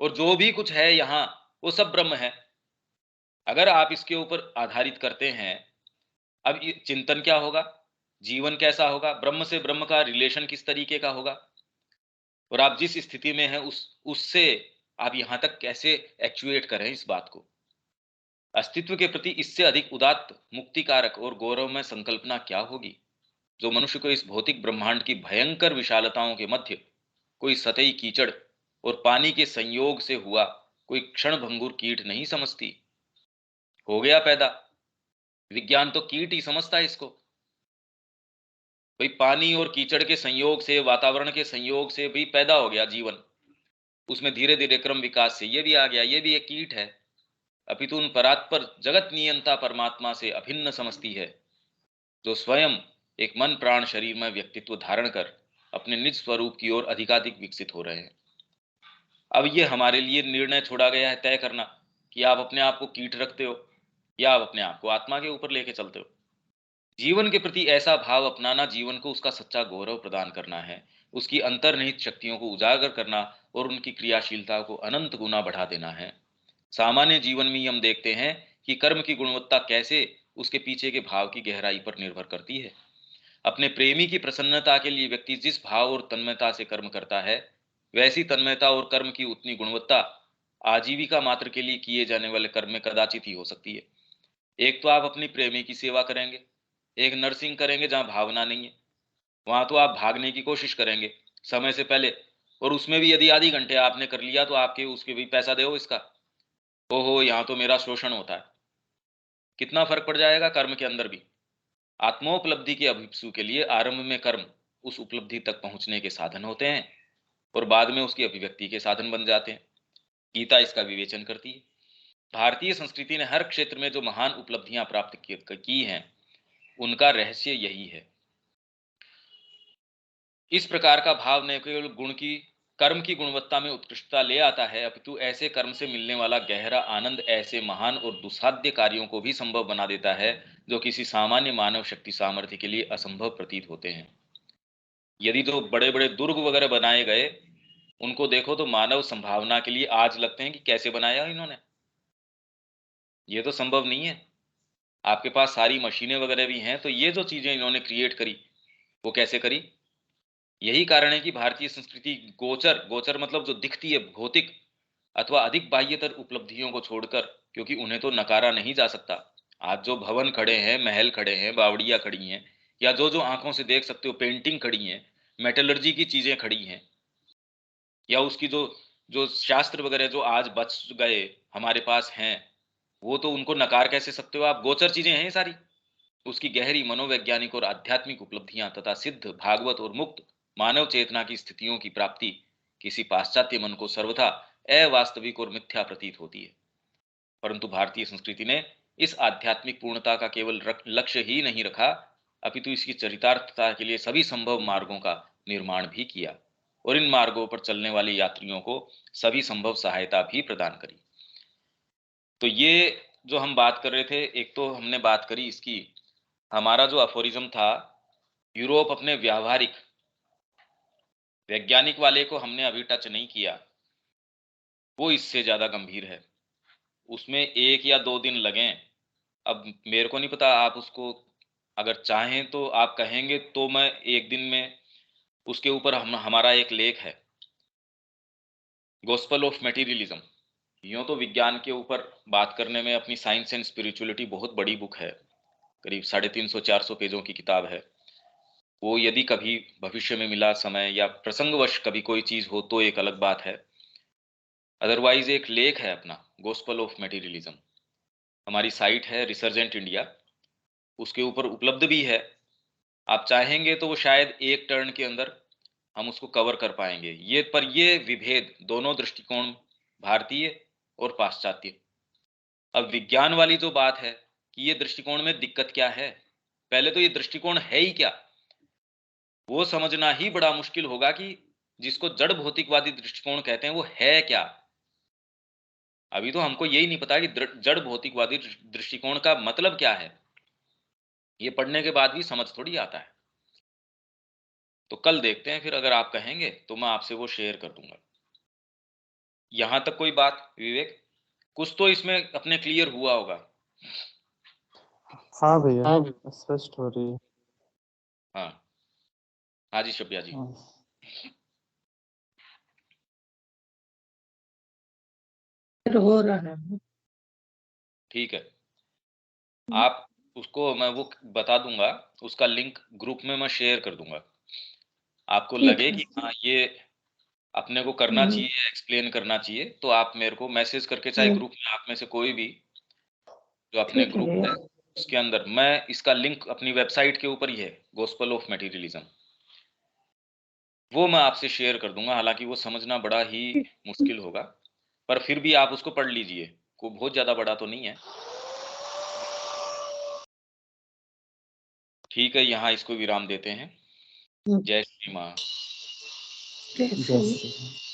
और जो भी कुछ है यहां वो सब ब्रह्म है। अगर आप इसके ऊपर आधारित करते हैं, अब ये चिंतन क्या होगा, जीवन कैसा होगा, ब्रह्म से ब्रह्म का रिलेशन किस तरीके का होगा, और आप जिस स्थिति में हैं उससे आप यहां तक कैसे एक्चुएट करें इस बात को। अस्तित्व के प्रति इससे अधिक उदात्त, मुक्तिकारक और गौरवमय संकल्पना क्या होगी, जो मनुष्य को इस भौतिक ब्रह्मांड की भयंकर विशालताओं के मध्य कोई सतही कीचड़ और पानी के संयोग से हुआ कोई क्षणभंगुर कीट नहीं समझती। हो गया पैदा, विज्ञान तो कीट ही समझता है इसको। भाई पानी और कीचड़ के संयोग से, वातावरण के संयोग से भी पैदा हो गया जीवन, उसमें धीरे धीरे क्रम विकास से ये भी आ गया, ये भी एक कीट है। अपितु उन परात्पर जगत नियंता परमात्मा से अभिन्न समझती है, जो स्वयं एक मन प्राण शरीर में व्यक्तित्व धारण कर अपने निज स्वरूप की ओर अधिकाधिक विकसित हो रहे हैं। अब ये हमारे लिए निर्णय छोड़ा गया है तय करना कि आप अपने आप को कीट रखते हो या आप अपने आप को आत्मा के ऊपर लेके चलते हो। जीवन के प्रति ऐसा भाव अपनाना जीवन को उसका सच्चा गौरव प्रदान करना है, उसकी अंतर्निहित शक्तियों को उजागर करना और उनकी क्रियाशीलता को अनंत गुना बढ़ा देना है। सामान्य जीवन में ही हम देखते हैं कि कर्म की गुणवत्ता कैसे उसके पीछे के भाव की गहराई पर निर्भर करती है। अपने प्रेमी की प्रसन्नता के लिए व्यक्ति जिस भाव और तन्मयता से कर्म करता है, वैसी तन्मयता और कर्म की उतनी गुणवत्ता आजीविका मात्र के लिए किए जाने वाले कर्म में कदाचित ही हो सकती है। एक तो आप अपनी प्रेमी की सेवा करेंगे, एक नर्सिंग करेंगे जहां भावना नहीं है, वहां तो आप भागने की कोशिश करेंगे समय से पहले, और उसमें भी यदि आधी घंटे आपने कर लिया तो आपके उसके भी पैसा दो इसका, ओहो यहाँ तो मेरा शोषण होता है। कितना फर्क पड़ जाएगा कर्म के अंदर भी। आत्मोपलब्धि की अभिप्सु के लिए आरंभ में कर्म उस उपलब्धि तक पहुंचने के साधन होते हैं और बाद में उसकी अभिव्यक्ति के साधन बन जाते हैं। गीता इसका विवेचन करती है। भारतीय संस्कृति ने हर क्षेत्र में जो महान उपलब्धियां प्राप्त की हैं, उनका रहस्य यही है। इस प्रकार का भाव न केवल कर्म की गुणवत्ता में उत्कृष्टता ले आता है, अपितु ऐसे कर्म से मिलने वाला गहरा आनंद ऐसे महान और दुस्साध्य कार्यों को भी संभव बना देता है जो किसी सामान्य मानव शक्ति सामर्थ्य के लिए असंभव प्रतीत होते हैं। यदि जो बड़े बड़े दुर्ग वगैरह बनाए गए, उनको देखो तो मानव संभावना के लिए आज लगते हैं कि कैसे बनाया इन्होंने, ये तो संभव नहीं है। आपके पास सारी मशीनें वगैरह भी हैं, तो ये जो चीजें इन्होंने क्रिएट करी वो कैसे करी। यही कारण है कि भारतीय संस्कृति गोचर गोचर मतलब जो दिखती है भौतिक अथवा अधिक बाह्यतर उपलब्धियों को छोड़कर, क्योंकि उन्हें तो नकारा नहीं जा सकता। आज जो भवन खड़े हैं, महल खड़े हैं, बावड़ियां खड़ी हैं, या जो जो आंखों से देख सकते हो पेंटिंग खड़ी हैं, मेटलर्जी की चीजें खड़ी हैं, या उसकी जो जो शास्त्र वगैरह जो आज बच गए हमारे पास हैं, वो तो उनको नकार कैसे सकते हो आप, गोचर चीजें हैं ये सारी। उसकी गहरी मनोवैज्ञानिक और आध्यात्मिक उपलब्धियां तथा सिद्ध भागवत और मुक्त मानव चेतना की स्थितियों की प्राप्ति किसी पाश्चात्य मन को सर्वथा अवास्तविक और मिथ्या प्रतीत होती है। परंतु भारतीय संस्कृति ने इस आध्यात्मिक पूर्णता का केवल लक्ष्य ही नहीं रखा, अपितु इसकी चरितार्थता के लिए सभी संभव मार्गों का निर्माण भी किया और इन मार्गों पर चलने वाले यात्रियों को सभी संभव सहायता भी प्रदान करी। तो ये जो हम बात कर रहे थे, एक तो हमने बात करी इसकी, हमारा जो अफोरिज्म था, यूरोप अपने व्यावहारिक वैज्ञानिक वाले को हमने अभी टच नहीं किया, वो इससे ज्यादा गंभीर है। उसमें 1 या 2 दिन लगें, अब मेरे को नहीं पता आप उसको अगर चाहें तो आप कहेंगे तो मैं एक दिन में उसके ऊपर हमारा एक लेख है, गॉस्पेल ऑफ मटेरियलिज्म। यूँ तो विज्ञान के ऊपर बात करने में अपनी साइंस एंड स्पिरिचुअलिटी बहुत बड़ी बुक है, करीब 350-400 पेजों की किताब है। वो यदि कभी भविष्य में मिला समय या प्रसंगवश कभी कोई चीज़ हो तो एक अलग बात है। अदरवाइज़ एक लेख है अपना, गॉस्पेल ऑफ मटेरियलिज्म। हमारी साइट है रिसर्जेंट इंडिया, उसके ऊपर उपलब्ध भी है। आप चाहेंगे तो वो शायद एक टर्न के अंदर हम उसको कवर कर पाएंगे। ये विभेद, दोनों दृष्टिकोण, भारतीय और पाश्चात्य। अब विज्ञान वाली जो बात है कि ये दृष्टिकोण में दिक्कत क्या है, पहले तो ये दृष्टिकोण है ही क्या, वो समझना ही बड़ा मुश्किल होगा कि जिसको जड़ भौतिकवादी दृष्टिकोण कहते हैं वो है क्या। अभी तो हमको यही नहीं पता कि जड़ भौतिकवादी दृष्टिकोण का मतलब क्या है। ये पढ़ने के बाद भी समझ थोड़ी आता है। तो कल देखते हैं फिर, अगर आप कहेंगे तो मैं आपसे वो शेयर कर दूंगा। यहां तक कोई बात विवेक, कुछ तो इसमें अपने क्लियर हुआ होगा। हाँ भैया, स्पष्ट हो रही है। हाँ हाँ जी शब्या जी। हो रहा है। ठीक है, आप उसको, मैं वो बता दूंगा, उसका लिंक ग्रुप में मैं शेयर कर दूंगा। आपको ठीक लगे है। कि हाँ ये अपने को करना चाहिए, एक्सप्लेन करना चाहिए, तो आप मेरे को मैसेज करके, चाहे ग्रुप में आप में से कोई भी जो अपने ठीक है ग्रुप भैया। है उसके अंदर, मैं इसका लिंक अपनी वेबसाइट के ऊपर ही है, गॉस्पेल ऑफ मटेरियलिज्म, वो मैं आपसे शेयर कर दूंगा। हालांकि वो समझना बड़ा ही मुश्किल होगा, पर फिर भी आप उसको पढ़ लीजिए, को बहुत ज्यादा बड़ा तो नहीं है। ठीक है, यहाँ इसको विराम देते हैं। जय श्री माँ। जय जय श्री श्री राम।